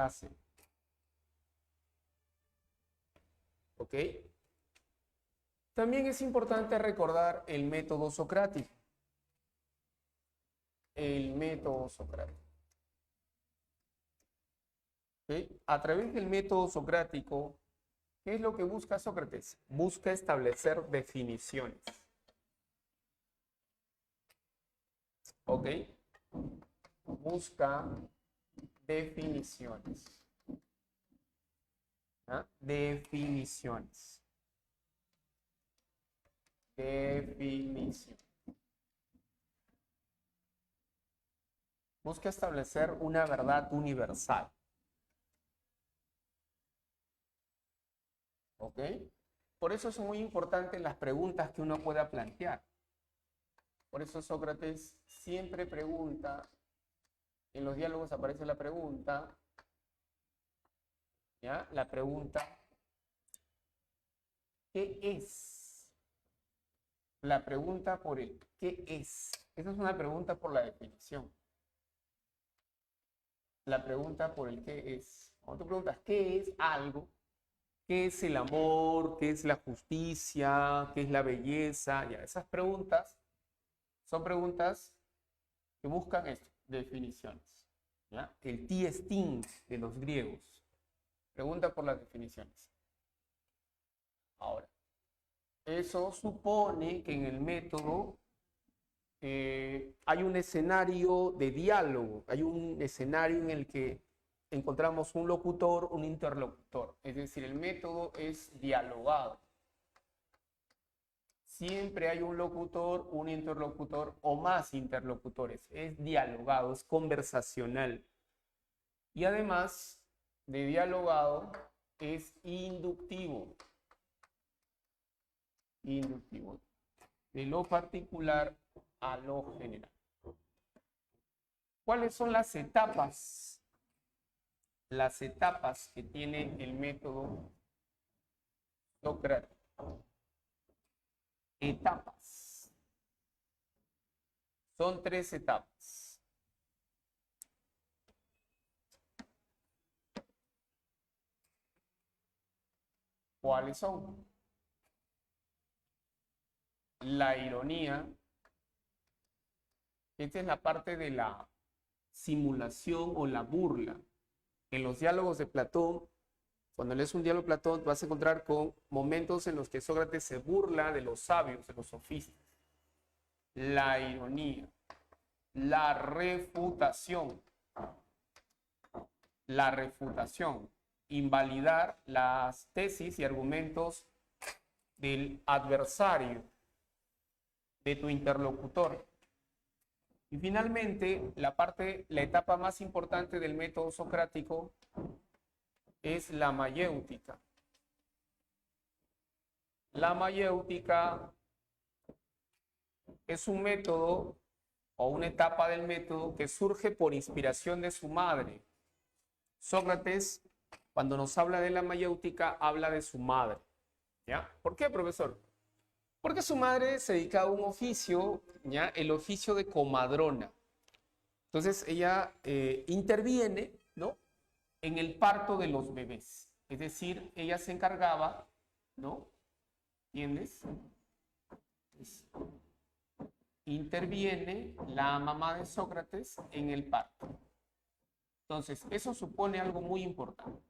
sé. ¿Ok? También es importante recordar el método socrático. El método socrático. ¿Okay? A través del método socrático, ¿qué es lo que busca Sócrates? Busca establecer definiciones. ¿Ok? Busca definiciones. ¿Ah? Definiciones. Definición. Busca establecer una verdad universal. ¿Ok? Por eso son muy importantes las preguntas que uno pueda plantear. Por eso Sócrates siempre pregunta, en los diálogos aparece la pregunta, ¿ya? La pregunta, ¿qué es? La pregunta por el ¿qué es? Esa es una pregunta por la definición. La pregunta por el ¿qué es? Cuando tú preguntas ¿qué es algo? ¿Qué es el amor? ¿Qué es la justicia? ¿Qué es la belleza? Ya, esas preguntas son preguntas que buscan esto, definiciones. ¿Ya? El T-Sting de los griegos. Pregunta por las definiciones. Ahora, eso supone que en el método hay un escenario de diálogo, hay un escenario en el que encontramos un locutor, un interlocutor. Es decir, el método es dialogado. Siempre hay un locutor, un interlocutor o más interlocutores. Es dialogado, es conversacional. Y además de dialogado, es inductivo. Inductivo. De lo particular a lo general. ¿Cuáles son las etapas? Las etapas que tiene el método socrático. Etapas. Son 3 etapas. ¿Cuáles son? La ironía. Esta es la parte de la simulación o la burla. En los diálogos de Platón, cuando lees un diálogo de Platón, vas a encontrar con momentos en los que Sócrates se burla de los sabios, de los sofistas. La ironía, la refutación, invalidar las tesis y argumentos del adversario, de tu interlocutor. Y finalmente, la etapa más importante del método socrático es la mayéutica. La mayéutica es un método o una etapa del método que surge por inspiración de su madre. Sócrates, cuando nos habla de la mayéutica, habla de su madre. ¿Ya? ¿Por qué, profesor? Porque su madre se dedicaba a un oficio, ¿ya? El oficio de comadrona. Entonces ella interviene, ¿no? En el parto de los bebés. Es decir, ella se encargaba, ¿no? ¿Entiendes? Interviene la mamá de Sócrates en el parto. Entonces, eso supone algo muy importante.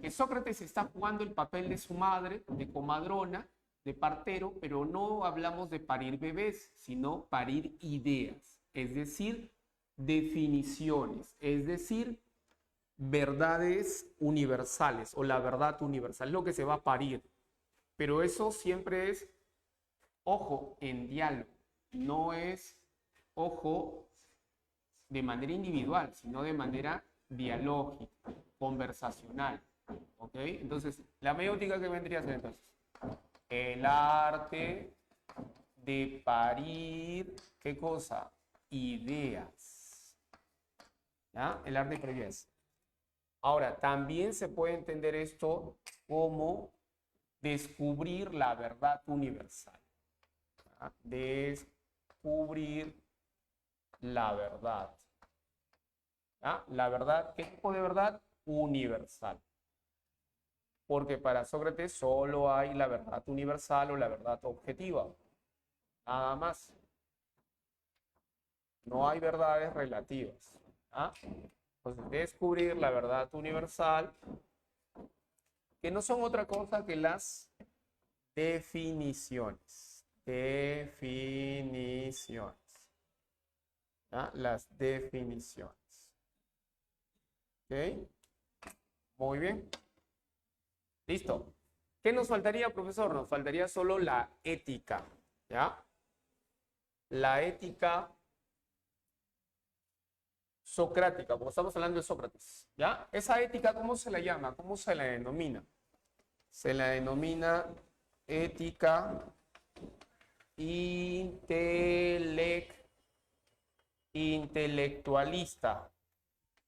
Que Sócrates está jugando el papel de su madre, de comadrona, de partero, pero no hablamos de parir bebés, sino parir ideas, es decir, definiciones, es decir, verdades universales o la verdad universal, lo que se va a parir. Pero eso siempre es, ojo, en diálogo, no es, ojo, de manera individual, sino de manera dialógica, conversacional. ¿Ok? Entonces, la mayéutica que vendría a ser entonces el arte de parir, ¿qué cosa? Ideas. ¿Ya? El arte de parir ideas. Ahora, también se puede entender esto como descubrir la verdad universal. ¿Ya? Descubrir la verdad. ¿Ya? La verdad, ¿qué tipo de verdad? Universal. Porque para Sócrates solo hay la verdad universal o la verdad objetiva. Nada más. No hay verdades relativas. ¿Ah? Entonces, descubrir la verdad universal, que no son otra cosa que las definiciones. Definiciones. ¿Ya? Las definiciones. ¿Ok? Muy bien. Listo. ¿Qué nos faltaría, profesor? Nos faltaría solo la ética. ¿Ya? La ética socrática, porque estamos hablando de Sócrates. ¿Ya? Esa ética, ¿cómo se la llama? ¿Cómo se la denomina? Se la denomina ética intelectualista.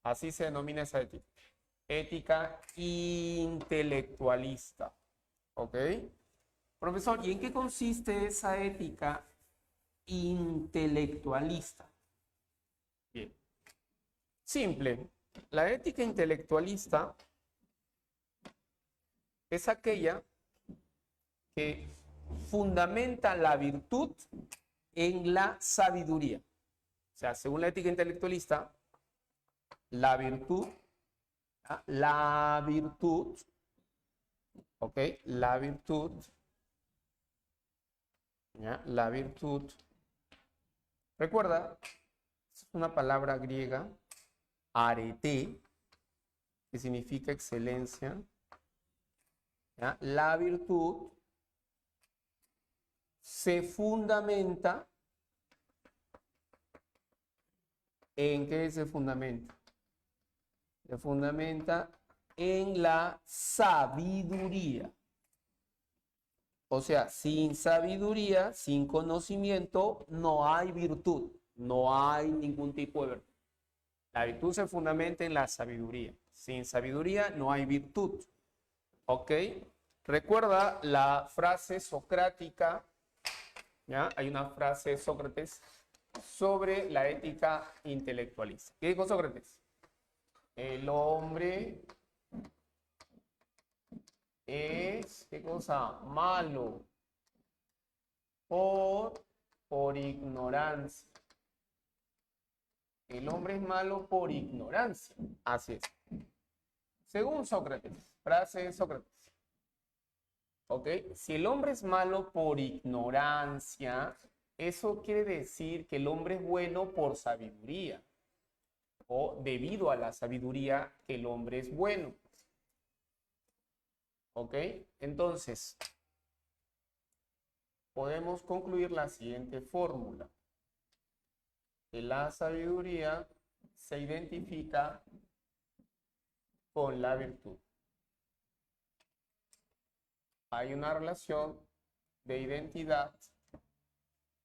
Así se denomina esa ética. Ética intelectualista. ¿Ok? Profesor, ¿y en qué consiste esa ética intelectualista? Bien. Simple. La ética intelectualista es aquella que fundamenta la virtud en la sabiduría. O sea, según la ética intelectualista, la virtud, ¿ok? La virtud, ¿ya? La virtud, recuerda, es una palabra griega, arete, que significa excelencia, ¿ya? La virtud se fundamenta, ¿en qué se fundamenta? Se fundamenta en la sabiduría. O sea, sin sabiduría, sin conocimiento, no hay virtud, no hay ningún tipo de virtud. La virtud se fundamenta en la sabiduría. Sin sabiduría no hay virtud. ¿Ok? Recuerda la frase socrática, ¿ya? Hay una frase de Sócrates sobre la ética intelectualista. ¿Qué dijo Sócrates? El hombre es, ¿qué cosa? Malo por ignorancia. El hombre es malo por ignorancia. Así es. Según Sócrates, frase de Sócrates. ¿Ok? Si el hombre es malo por ignorancia, eso quiere decir que el hombre es bueno por sabiduría. O debido a la sabiduría que el hombre es bueno. ¿Ok? Entonces, podemos concluir la siguiente fórmula. Que la sabiduría se identifica con la virtud. Hay una relación de identidad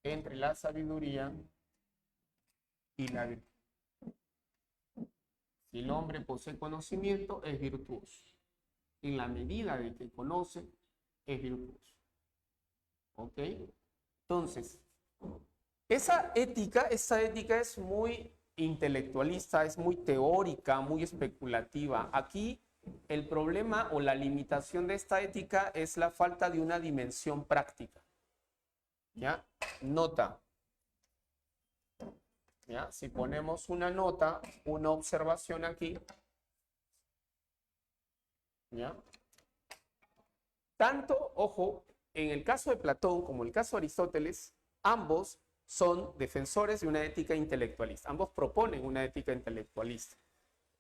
entre la sabiduría y la virtud. Si el hombre posee conocimiento, es virtuoso. En la medida de que conoce, es virtuoso. ¿Ok? Entonces, esa ética es muy intelectualista, es muy teórica, muy especulativa. Aquí el problema o la limitación de esta ética es la falta de una dimensión práctica. ¿Ya? Nota. ¿Ya? Si ponemos una nota, una observación aquí. ¿Ya? Tanto, ojo, en el caso de Platón como en el caso de Aristóteles, ambos son defensores de una ética intelectualista. Ambos proponen una ética intelectualista.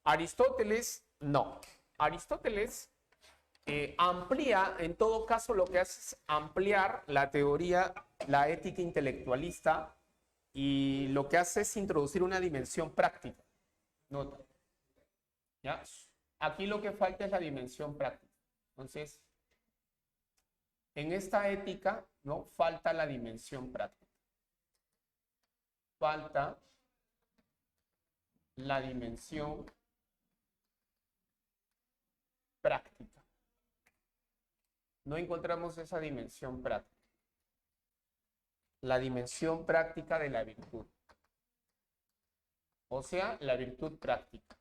Aristóteles, no. Aristóteles amplía, en todo caso, lo que hace es ampliar la teoría, la ética intelectualista, y lo que hace es introducir una dimensión práctica. Nota. ¿Ya? Aquí lo que falta es la dimensión práctica. Entonces, en esta ética, ¿no? Falta la dimensión práctica. Falta la dimensión práctica. No encontramos esa dimensión práctica. La dimensión práctica de la virtud. O sea, la virtud práctica.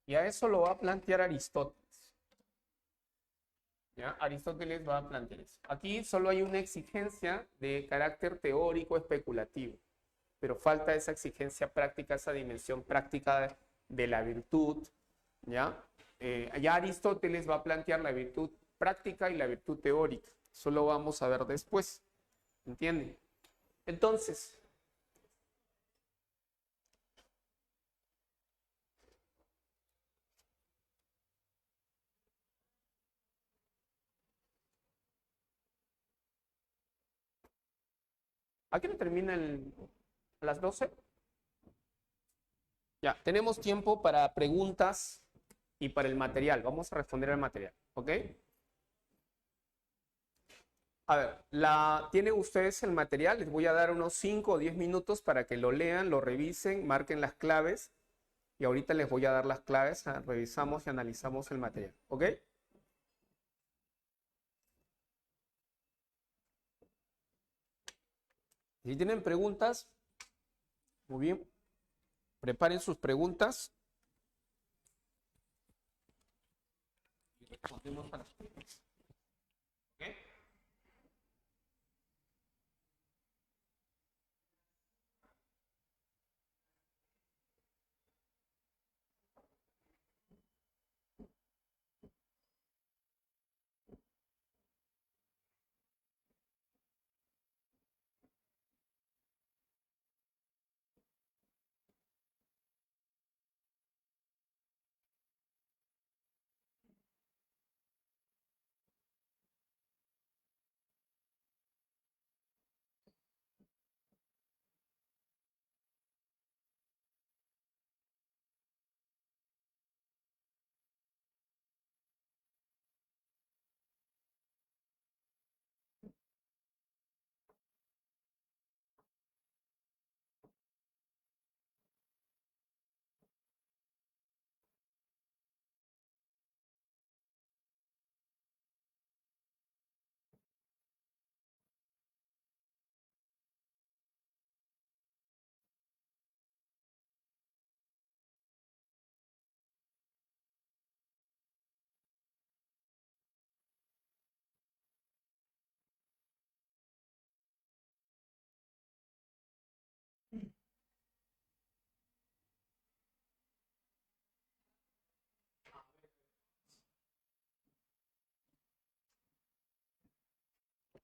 Y a eso lo va a plantear Aristóteles. ¿Ya? Aristóteles va a plantear eso. Aquí solo hay una exigencia de carácter teórico especulativo, pero falta esa exigencia práctica, esa dimensión práctica de la virtud. ¿Ya? Ya Aristóteles va a plantear la virtud práctica y la virtud teórica. Eso lo vamos a ver después. ¿Entienden? Entonces, ¿A qué hora termina a las 12? Ya, tenemos tiempo para preguntas y para el material. Vamos a responder al material, ¿ok? A ver, ¿tienen ustedes el material? Les voy a dar unos 5 o 10 minutos para que lo lean, lo revisen, marquen las claves. Y ahorita les voy a dar las claves, revisamos y analizamos el material, ¿ok? Si tienen preguntas, muy bien, preparen sus preguntas. Y respondemos a las preguntas. ¿Ok?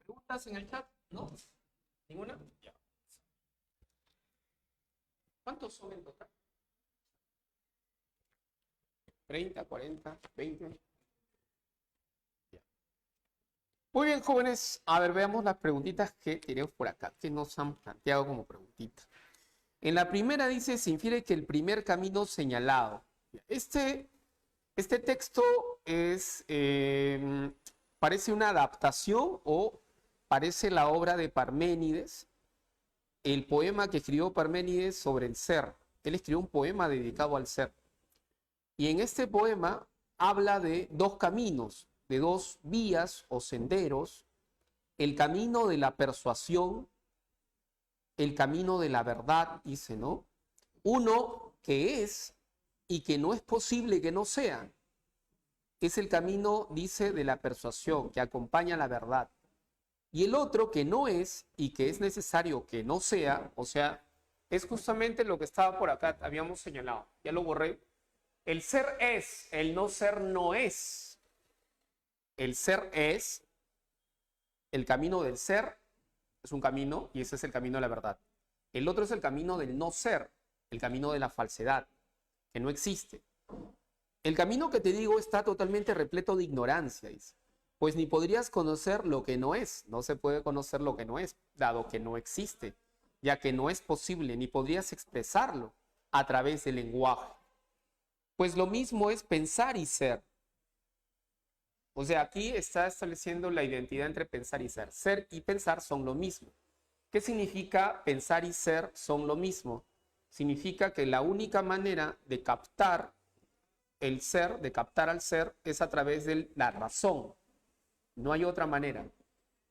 ¿Preguntas en el chat? ¿No? ¿Ninguna? Ya. ¿Cuántos son en total? 30, 40, 20. Ya. Muy bien, jóvenes. A ver, veamos las preguntitas que tenemos por acá, que nos han planteado como preguntitas. En la primera dice, se infiere que el primer camino señalado. Este texto parece una adaptación o parece la obra de Parménides, el poema que escribió Parménides sobre el ser. Él escribió un poema dedicado al ser. Y en este poema habla de dos caminos, de dos vías o senderos, el camino de la persuasión, el camino de la verdad, dice, ¿no? Uno que es y que no es posible que no sea. Es el camino, dice, de la persuasión, que acompaña la verdad. Y el otro que no es y que es necesario que no sea, o sea, es justamente lo que estaba por acá, habíamos señalado. Ya lo borré. El ser es, el no ser no es. El ser es, el camino del ser es un camino y ese es el camino de la verdad. El otro es el camino del no ser, el camino de la falsedad, que no existe. El camino que te digo está totalmente repleto de ignorancia, dice. Pues ni podrías conocer lo que no es. No se puede conocer lo que no es, dado que no existe, ya que no es posible, ni podrías expresarlo a través del lenguaje. Pues lo mismo es pensar y ser. O sea, aquí está estableciendo la identidad entre pensar y ser. Ser y pensar son lo mismo. ¿Qué significa pensar y ser son lo mismo? Significa que la única manera de captar el ser, de captar al ser, es a través de la razón. No hay otra manera.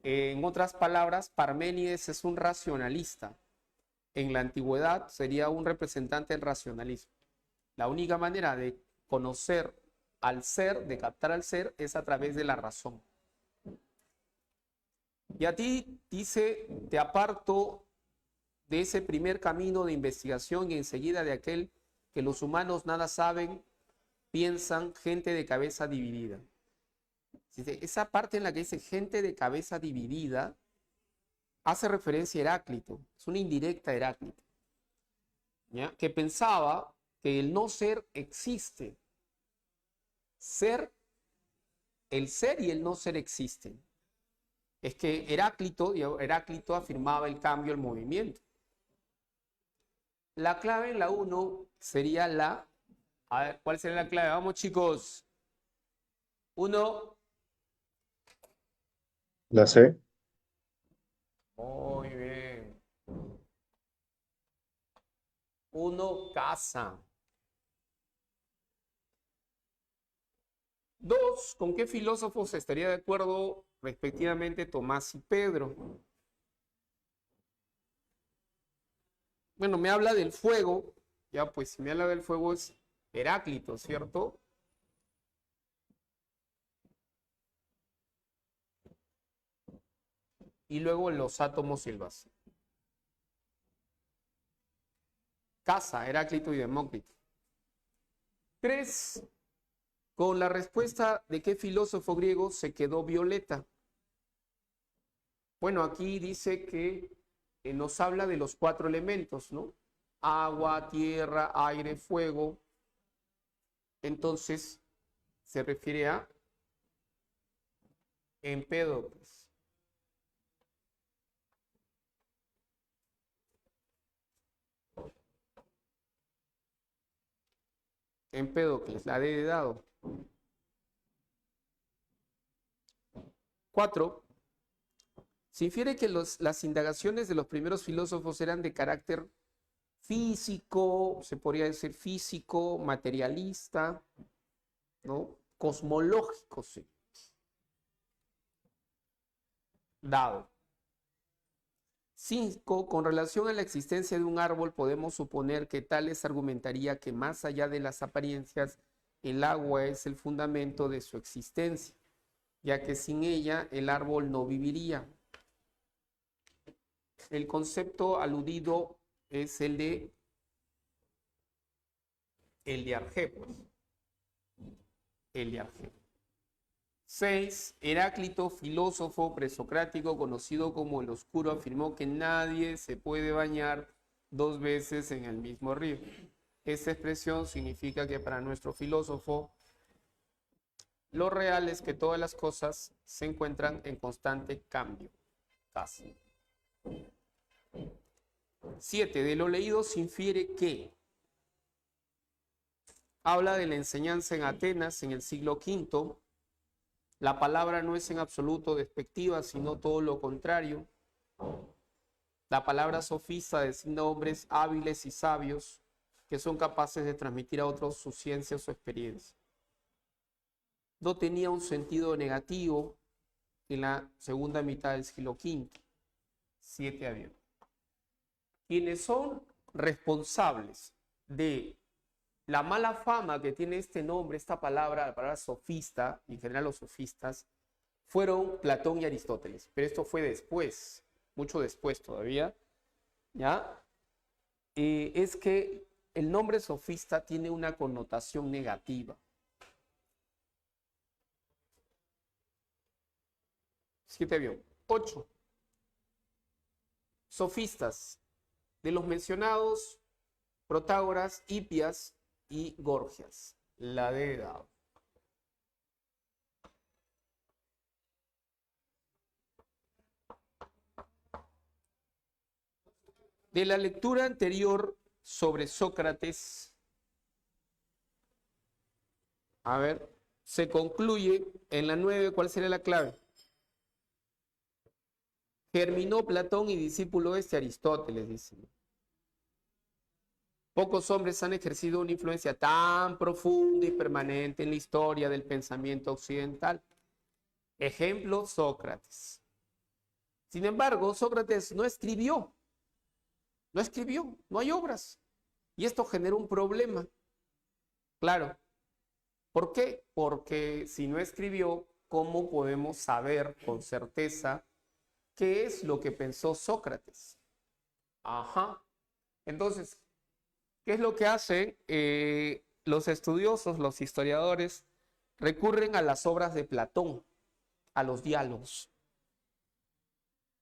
En otras palabras, Parménides es un racionalista. En la antigüedad sería un representante del racionalismo. La única manera de conocer al ser, de captar al ser, es a través de la razón. Y a ti dice, te aparto de ese primer camino de investigación y enseguida de aquel que los humanos nada saben, piensan, gente de cabeza dividida. Esa parte en la que dice gente de cabeza dividida hace referencia a Heráclito, es una indirecta a Heráclito, ¿ya? Que pensaba que el no ser existe. El ser y el no ser existen. Es que Heráclito afirmaba el cambio, el movimiento. La clave en la 1 sería la... A ver, ¿cuál sería la clave? Vamos, chicos. 1. La C. Muy bien. 1, casa. 2, ¿con qué filósofos estaría de acuerdo respectivamente Tomás y Pedro? Bueno, me habla del fuego. Ya, pues si me habla del fuego es Heráclito, ¿cierto? Y luego los átomos y el vacío. Casa, Heráclito y Demócrito. 3. Con la respuesta de qué filósofo griego se quedó Violeta. Bueno, aquí dice que nos habla de los 4 elementos, ¿no? Agua, tierra, aire, fuego. Entonces, se refiere a Empédocles. Empédocles, la D de dado. 4. Se infiere que las indagaciones de los primeros filósofos eran de carácter físico, se podría decir físico, materialista, ¿no? Cosmológico, sí. Dado. 5. Con relación a la existencia de un árbol, podemos suponer que Tales argumentaría que más allá de las apariencias, el agua es el fundamento de su existencia, ya que sin ella el árbol no viviría. El concepto aludido es el de Argé, pues. El de Argé. 6. Heráclito, filósofo presocrático conocido como el Oscuro, afirmó que nadie se puede bañar 2 veces en el mismo río. Esta expresión significa que para nuestro filósofo lo real es que todas las cosas se encuentran en constante cambio. Casi. 7. De lo leído se infiere que habla de la enseñanza en Atenas en el siglo V. La palabra no es en absoluto despectiva, sino todo lo contrario. La palabra sofista designa hombres hábiles y sabios que son capaces de transmitir a otros su ciencia o su experiencia. No tenía un sentido negativo en la segunda mitad del siglo V. 7 había. Quienes son responsables de la mala fama que tiene este nombre, esta palabra, la palabra sofista, en general los sofistas, fueron Platón y Aristóteles. Pero esto fue después, mucho después todavía, ¿ya? Es que el nombre sofista tiene una connotación negativa. 7 vio. 8. Sofistas. De los mencionados, Protágoras, Hipias y Gorgias. La D de dado. De la lectura anterior sobre Sócrates, a ver, se concluye en la 9, ¿cuál sería la clave? Germinó Platón y discípulo Aristóteles, dice. Pocos hombres han ejercido una influencia tan profunda y permanente en la historia del pensamiento occidental. Ejemplo, Sócrates. Sin embargo, Sócrates no escribió, no hay obras. Y esto genera un problema. Claro. ¿Por qué? Porque si no escribió, ¿cómo podemos saber con certeza qué es lo que pensó Sócrates? Ajá. Entonces, ¿qué es lo que hacen los estudiosos, los historiadores? Recurren a las obras de Platón, a los diálogos.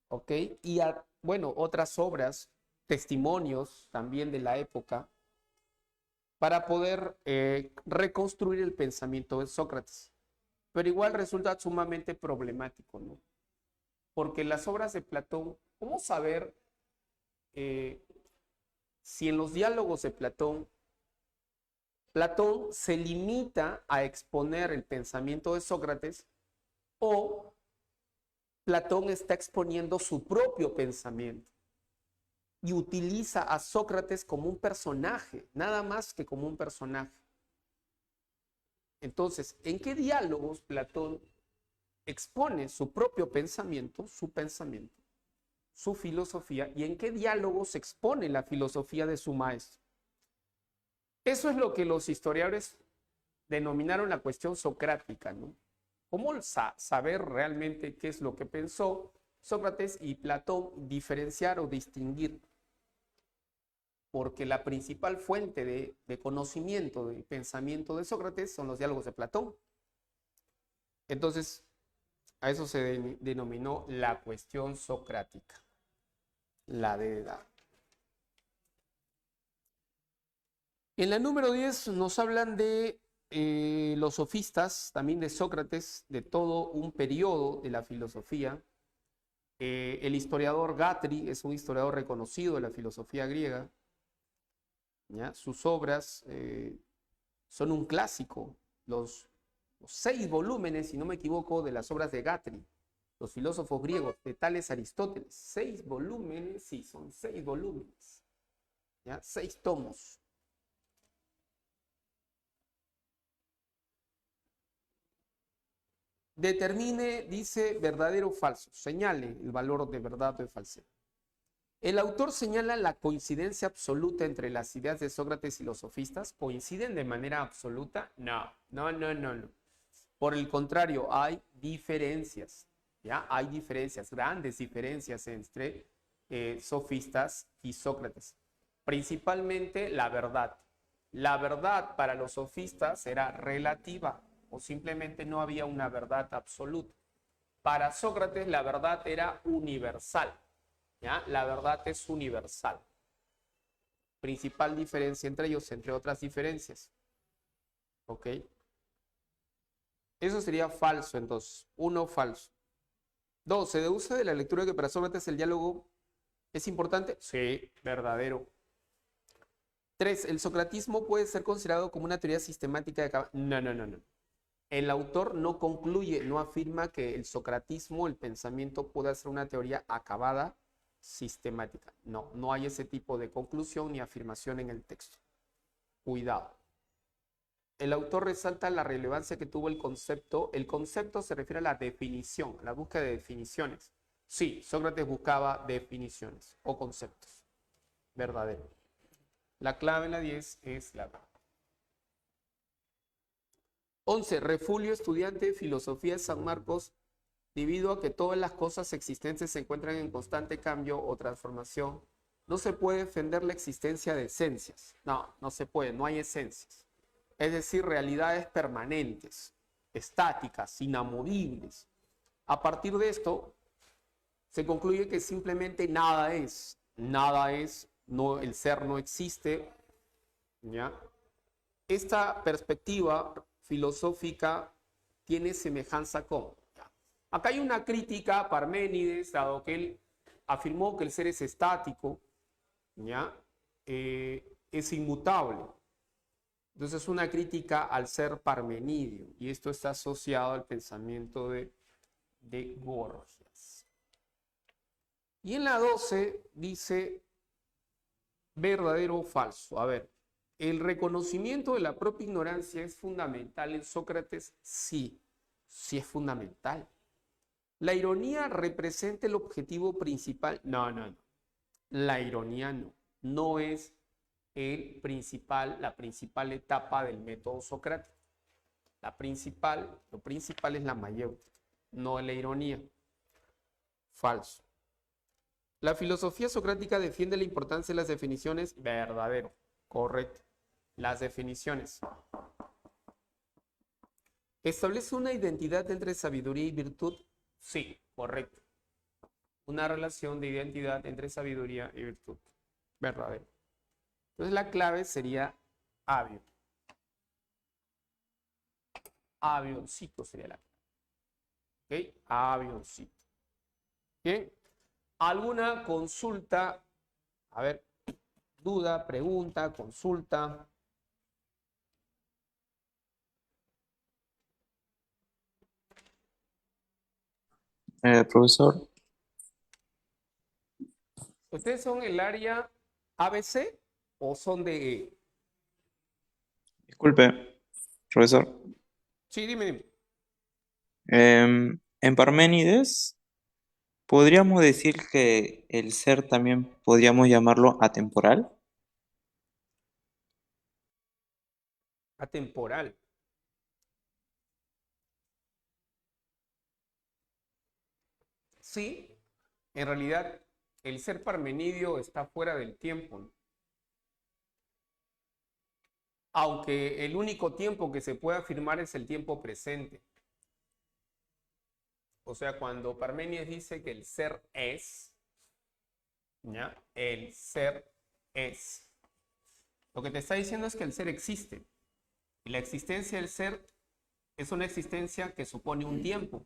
¿Ok? Y a, bueno, otras obras, testimonios también de la época, para poder reconstruir el pensamiento de Sócrates. Pero igual resulta sumamente problemático, ¿no? Porque las obras de Platón, ¿cómo saber si en los diálogos de Platón se limita a exponer el pensamiento de Sócrates o Platón está exponiendo su propio pensamiento y utiliza a Sócrates como un personaje, nada más que como un personaje? Entonces, ¿en qué diálogos Platón expone su propio pensamiento, su filosofía, y en qué diálogos expone la filosofía de su maestro? Eso es lo que los historiadores denominaron la cuestión socrática, ¿no? ¿Cómo saber realmente qué es lo que pensó Sócrates y Platón, diferenciar o distinguir? Porque la principal fuente de conocimiento, de pensamiento de Sócrates son los diálogos de Platón. Entonces, a eso se denominó la cuestión socrática, la deidad. En la número 10 nos hablan de los sofistas, también de Sócrates, de todo un periodo de la filosofía. El historiador Guthrie es un historiador reconocido de la filosofía griega, ¿ya? Sus obras son un clásico, los 6 volúmenes, si no me equivoco, de las obras de Guthrie, los filósofos griegos, de Tales, Aristóteles. 6 volúmenes, sí, son 6 volúmenes, ¿ya? 6 tomos. Determine, dice, verdadero o falso. Señale el valor de verdad o de falsedad. El autor señala la coincidencia absoluta entre las ideas de Sócrates y los sofistas. ¿Coinciden de manera absoluta? No, no, no, no, no. Por el contrario, hay diferencias, ¿ya? Hay diferencias, grandes diferencias entre sofistas y Sócrates. Principalmente la verdad. La verdad para los sofistas era relativa o simplemente no había una verdad absoluta. Para Sócrates la verdad era universal, ¿ya? La verdad es universal. Principal diferencia entre ellos, entre otras diferencias. ¿Ok? Eso sería falso, entonces. 1, falso. 2, ¿se deduce de la lectura que para Sócrates el diálogo es importante? Sí, verdadero. 3, ¿el socratismo puede ser considerado como una teoría sistemática de cada... No, no, no, no. El autor no concluye, no afirma que el socratismo, el pensamiento, pueda ser una teoría acabada, sistemática. No, no hay ese tipo de conclusión ni afirmación en el texto. Cuidado. El autor resalta la relevancia que tuvo el concepto. El concepto se refiere a la definición, a la búsqueda de definiciones. Sí, Sócrates buscaba definiciones o conceptos. Verdadero. La clave en la 10 es la verdad. 11. Refulio, estudiante de filosofía de San Marcos, debido a que todas las cosas existentes se encuentran en constante cambio o transformación, no se puede defender la existencia de esencias. No, no se puede, no hay esencias. Es decir, realidades permanentes, estáticas, inamovibles. A partir de esto, se concluye que simplemente nada es, no, el ser no existe, ¿ya? Esta perspectiva filosófica tiene semejanza con... Acá hay una crítica a Parménides, dado que él afirmó que el ser es estático, ¿ya? Es inmutable. Entonces es una crítica al ser parmenidio, y esto está asociado al pensamiento de Gorgias. Y en la 12 dice verdadero o falso. A ver, ¿el reconocimiento de la propia ignorancia es fundamental en Sócrates? Sí, sí es fundamental. ¿La ironía representa el objetivo principal? No, no, no. La ironía no. No es la principal etapa del método socrático. Lo principal es la mayéutica, no la ironía. Falso. La filosofía socrática defiende la importancia de las definiciones. Verdadero. Correcto. Las definiciones. ¿Establece una identidad entre sabiduría y virtud? Sí, correcto. Una relación de identidad entre sabiduría y virtud. Verdadero. Entonces la clave sería avión. Avioncito sería la clave. ¿Ok? Avioncito. Bien. ¿Alguna consulta? A ver, duda, pregunta, consulta. Profesor, ¿Ustedes son el área ABC o son de E? disculpe, profesor. Sí, dime. En Parménides, ¿podríamos decir que el ser también podríamos llamarlo atemporal? Atemporal. Sí, en realidad el ser parmenidio está fuera del tiempo, ¿no? Aunque el único tiempo que se puede afirmar es el tiempo presente. O sea, cuando Parménides dice que el ser es, ¿ya? El ser es. Lo que te está diciendo es que el ser existe. Y la existencia del ser es una existencia que supone un tiempo.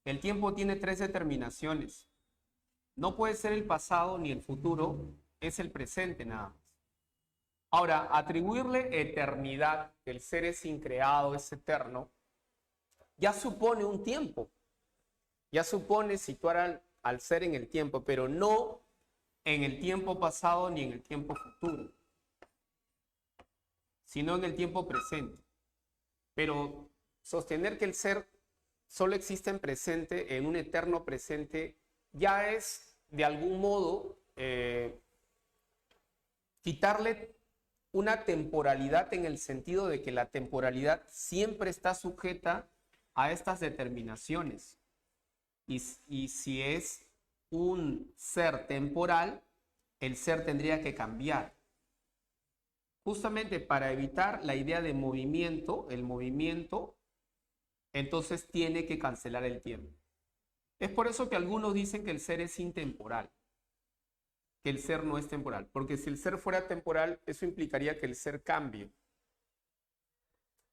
El tiempo tiene tres determinaciones. No puede ser el pasado ni el futuro, es el presente nada más. Ahora, atribuirle eternidad, que el ser es increado, es eterno, ya supone un tiempo. Ya supone situar al ser en el tiempo, pero no en el tiempo pasado ni en el tiempo futuro, sino en el tiempo presente. Pero sostener que el ser solo existe en presente, en un eterno presente, ya es de algún modo quitarle una temporalidad en el sentido de que la temporalidad siempre está sujeta a estas determinaciones. Y si es un ser temporal, el ser tendría que cambiar. Justamente para evitar la idea de movimiento, el movimiento, entonces tiene que cancelar el tiempo. Es por eso que algunos dicen que el ser es intemporal, que el ser no es temporal, porque si el ser fuera temporal, eso implicaría que el ser cambie.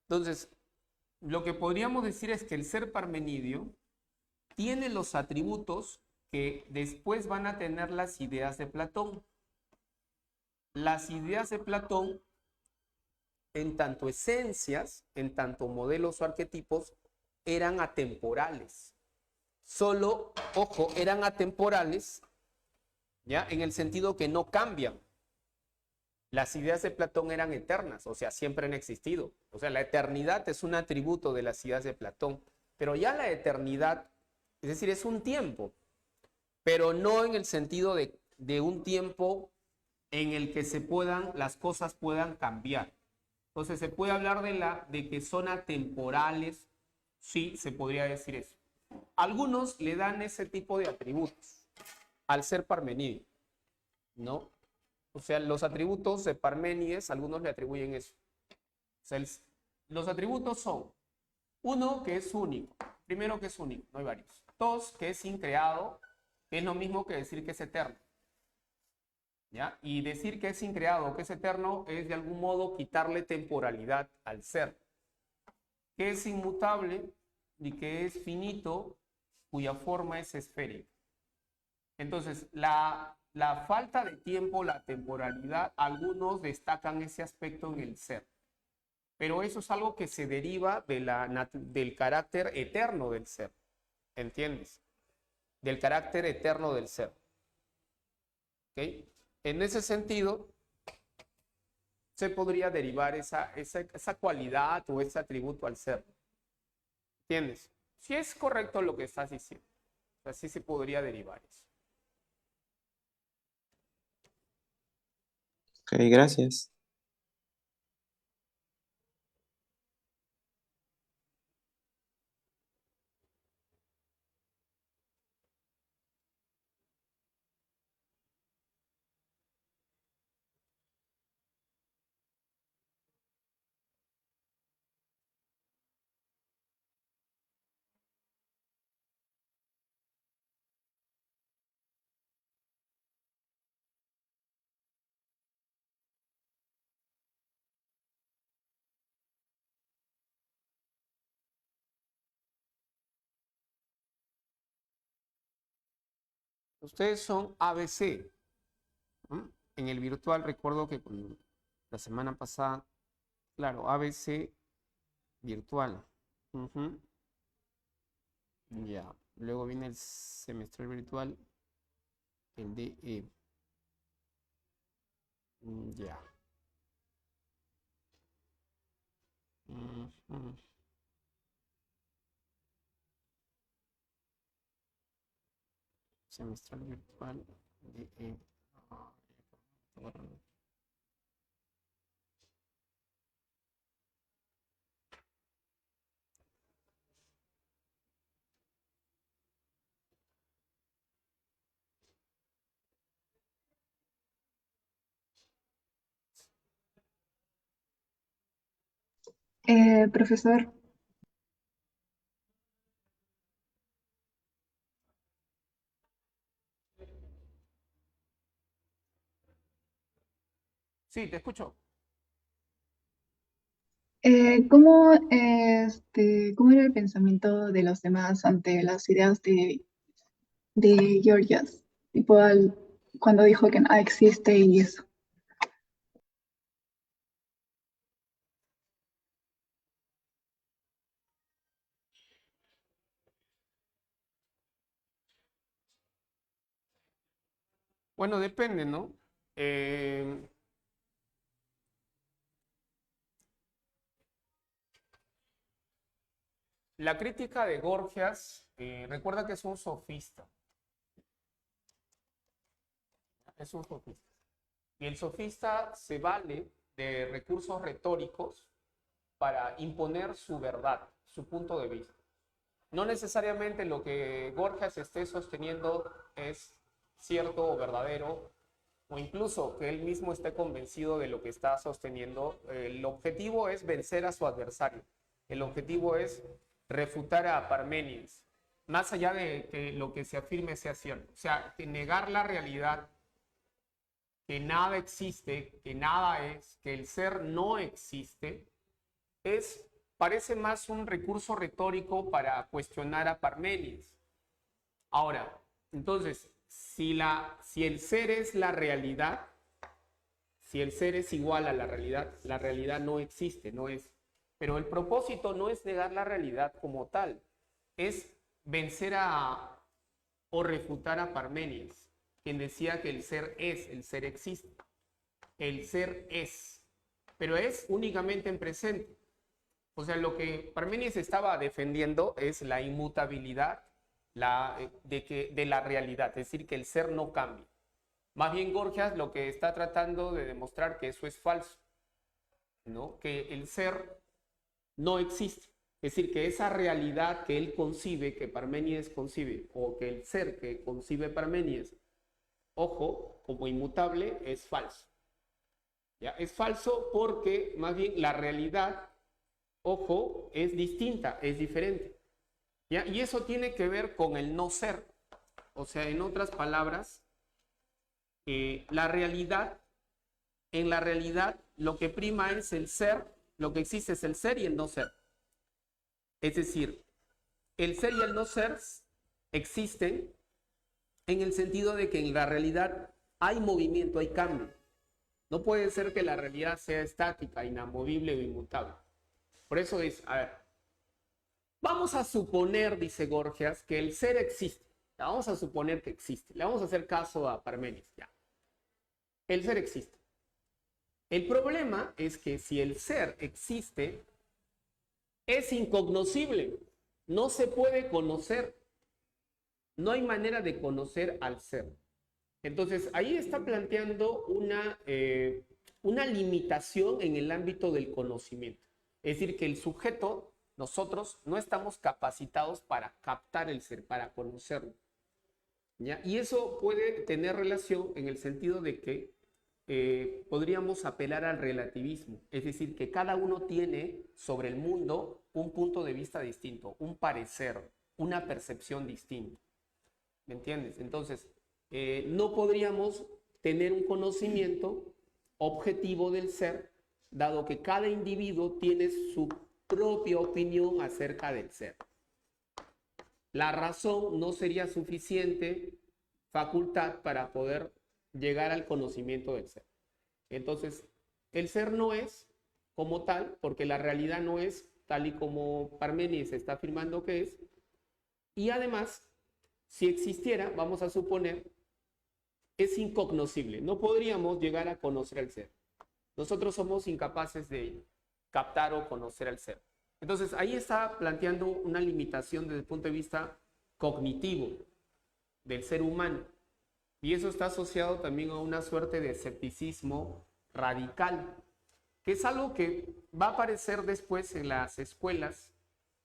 Entonces, lo que podríamos decir es que el ser parmenidio tiene los atributos que después van a tener las ideas de Platón. Las ideas de Platón, en tanto esencias, en tanto modelos o arquetipos, eran atemporales. Solo, ojo, eran atemporales, ¿ya? En el sentido que no cambian. Las ideas de Platón eran eternas, o sea, siempre han existido. O sea, la eternidad es un atributo de las ideas de Platón, pero ya la eternidad, es decir, es un tiempo, pero no en el sentido de un tiempo en el que las cosas puedan cambiar. Entonces, se puede hablar de que son atemporales, sí, se podría decir eso. Algunos le dan ese tipo de atributos al ser parmenidio, ¿no? O sea, los atributos de Parménides, algunos le atribuyen eso. O sea, los atributos son, uno, que es único. Primero, que es único, no hay varios. Dos, que es increado, que es lo mismo que decir que es eterno. ¿Ya? Y decir que es increado o que es eterno es de algún modo quitarle temporalidad al ser. Que es inmutable y que es finito, cuya forma es esférica. Entonces, la falta de tiempo, la temporalidad, algunos destacan ese aspecto en el ser. Pero eso es algo que se deriva del carácter eterno del ser. ¿Entiendes? Del carácter eterno del ser. ¿Ok? En ese sentido, se podría derivar esa cualidad o ese atributo al ser. ¿Entiendes? Si es correcto lo que estás diciendo. Así se podría derivar eso. Ok, gracias. Ustedes son ABC. ¿Mm? En el virtual recuerdo que la semana pasada, claro, ABC virtual. Ujú. Ya. Luego viene el semestral virtual, el DE. Ya. Ujú. Semestral virtual, DE. Ah, bueno. Profesor, Sí, te escucho. ¿cómo era el pensamiento de los demás ante las ideas de Georgias? Tipo, cuando dijo que nada existe y eso. Bueno, depende, ¿no? Eh, la crítica de Gorgias, recuerda que es un sofista. Es un sofista. Y el sofista se vale de recursos retóricos para imponer su verdad, su punto de vista. No necesariamente lo que Gorgias esté sosteniendo es cierto o verdadero, o incluso que él mismo esté convencido de lo que está sosteniendo. El objetivo es vencer a su adversario. El objetivo es refutar a Parménides, más allá de que lo que se afirme sea cierto. O sea, que negar la realidad, que nada existe, que nada es, que el ser no existe, parece más un recurso retórico para cuestionar a Parménides. Ahora, entonces, si el ser es la realidad, si el ser es igual a la realidad no existe, no es. Pero el propósito no es negar la realidad como tal, es vencer o refutar a Parménides, quien decía que el ser existe. El ser es, pero es únicamente en presente. O sea, lo que Parménides estaba defendiendo es la inmutabilidad de la realidad, es decir, que el ser no cambia. Más bien Gorgias lo que está tratando de demostrar que eso es falso, ¿no? Que el ser no existe. Es decir, que esa realidad que él concibe, que Parménides concibe, o que el ser que concibe Parménides, ojo, como inmutable, es falso. ¿Ya? Es falso porque más bien la realidad, ojo, es distinta, es diferente. ¿Ya? Y eso tiene que ver con el no ser. O sea, en otras palabras, la realidad, en la realidad lo que prima es el ser, lo que existe es el ser y el no ser. Es decir, el ser y el no ser existen en el sentido de que en la realidad hay movimiento, hay cambio. No puede ser que la realidad sea estática, inamovible o inmutable. Por eso es, a ver, vamos a suponer, dice Gorgias, que el ser existe. Ya, vamos a suponer que existe. Le vamos a hacer caso a Parménides. Ya. El ser existe. El problema es que si el ser existe, es incognoscible. No se puede conocer. No hay manera de conocer al ser. Entonces, ahí está planteando una limitación en el ámbito del conocimiento. Es decir, que el sujeto, nosotros, no estamos capacitados para captar el ser, para conocerlo. ¿Ya? Y eso puede tener relación en el sentido de que podríamos apelar al relativismo. Es decir, que cada uno tiene sobre el mundo un punto de vista distinto, un parecer, una percepción distinta. ¿Me entiendes? Entonces, no podríamos tener un conocimiento objetivo del ser, dado que cada individuo tiene su propia opinión acerca del ser. La razón no sería suficiente facultad para poder llegar al conocimiento del ser. Entonces, el ser no es como tal, porque la realidad no es tal y como Parménides está afirmando que es, y además, si existiera, vamos a suponer, es incognoscible, no podríamos llegar a conocer al ser. Nosotros somos incapaces de captar o conocer al ser. Entonces, ahí está planteando una limitación desde el punto de vista cognitivo del ser humano. Y eso está asociado también a una suerte de escepticismo radical, que es algo que va a aparecer después en las escuelas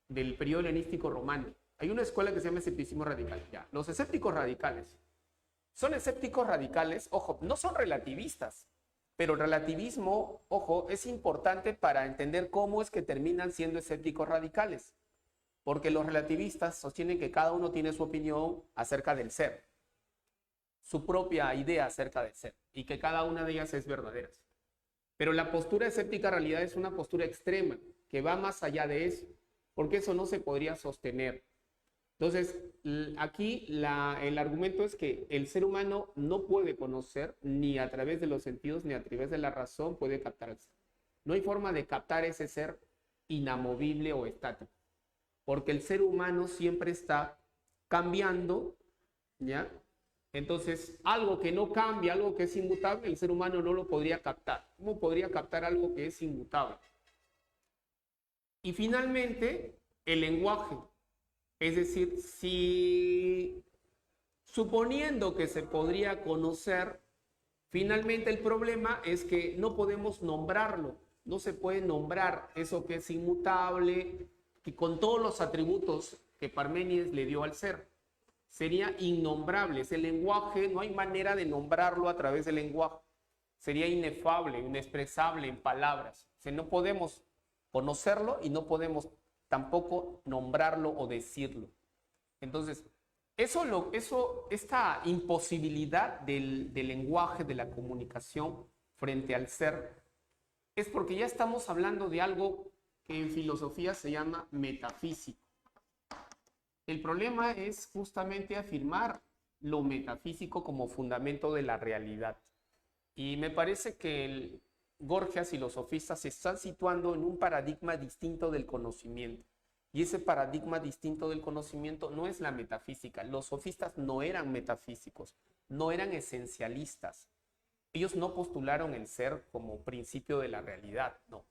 del periodo helenístico romano. Hay una escuela que se llama escepticismo radical. Ya. Los escépticos radicales son escépticos radicales, ojo, no son relativistas, pero el relativismo, ojo, es importante para entender cómo es que terminan siendo escépticos radicales, porque los relativistas sostienen que cada uno tiene su opinión acerca del ser, su propia idea acerca del ser, y que cada una de ellas es verdadera. Pero la postura escéptica en realidad es una postura extrema, que va más allá de eso, porque eso no se podría sostener. Entonces, aquí el argumento es que el ser humano no puede conocer ni a través de los sentidos ni a través de la razón puede captar el ser. No hay forma de captar ese ser inamovible o estático, porque el ser humano siempre está cambiando, ¿ya? Entonces, algo que no cambia, algo que es inmutable, el ser humano no lo podría captar. ¿Cómo podría captar algo que es inmutable? Y finalmente, el lenguaje. Es decir, si suponiendo que se podría conocer, finalmente el problema es que no podemos nombrarlo, no se puede nombrar eso que es inmutable, que con todos los atributos que Parménides le dio al ser, sería innombrable. Ese lenguaje, no hay manera de nombrarlo a través del lenguaje, sería inefable, inexpresable en palabras. O sea, no podemos conocerlo y no podemos tampoco nombrarlo o decirlo. Entonces, esta imposibilidad del lenguaje, de la comunicación frente al ser, es porque ya estamos hablando de algo que en filosofía se llama metafísico. El problema es justamente afirmar lo metafísico como fundamento de la realidad. Y me parece que Gorgias y los sofistas se están situando en un paradigma distinto del conocimiento. Y ese paradigma distinto del conocimiento no es la metafísica. Los sofistas no eran metafísicos, no eran esencialistas. Ellos no postularon el ser como principio de la realidad, no.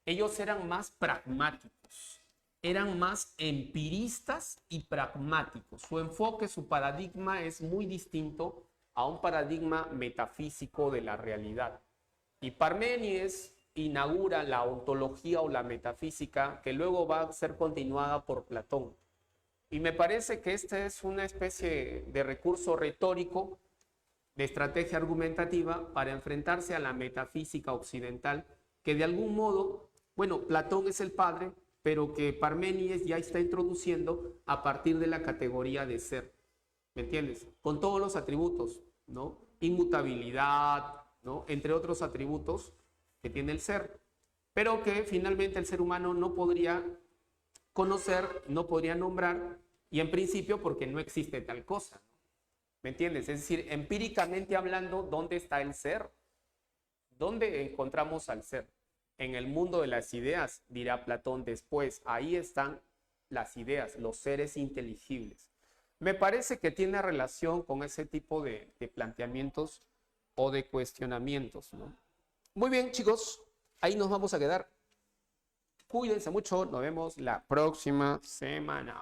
Ellos eran más pragmáticos, eran más empiristas y pragmáticos. Su enfoque, su paradigma es muy distinto a un paradigma metafísico de la realidad. Y Parménides inaugura la ontología o la metafísica que luego va a ser continuada por Platón. Y me parece que esta es una especie de recurso retórico, de estrategia argumentativa para enfrentarse a la metafísica occidental, que de algún modo, bueno, Platón es el padre, pero que Parménides ya está introduciendo a partir de la categoría de ser. ¿Me entiendes? Con todos los atributos, ¿no? Inmutabilidad, ¿no? Entre otros atributos que tiene el ser, pero que finalmente el ser humano no podría conocer, no podría nombrar, y en principio porque no existe tal cosa. ¿Me entiendes? Es decir, empíricamente hablando, ¿dónde está el ser? ¿Dónde encontramos al ser? En el mundo de las ideas, dirá Platón después, ahí están las ideas, los seres inteligibles. Me parece que tiene relación con ese tipo de planteamientos o de cuestionamientos, ¿no? Muy bien, chicos, ahí nos vamos a quedar. Cuídense mucho, nos vemos la próxima semana.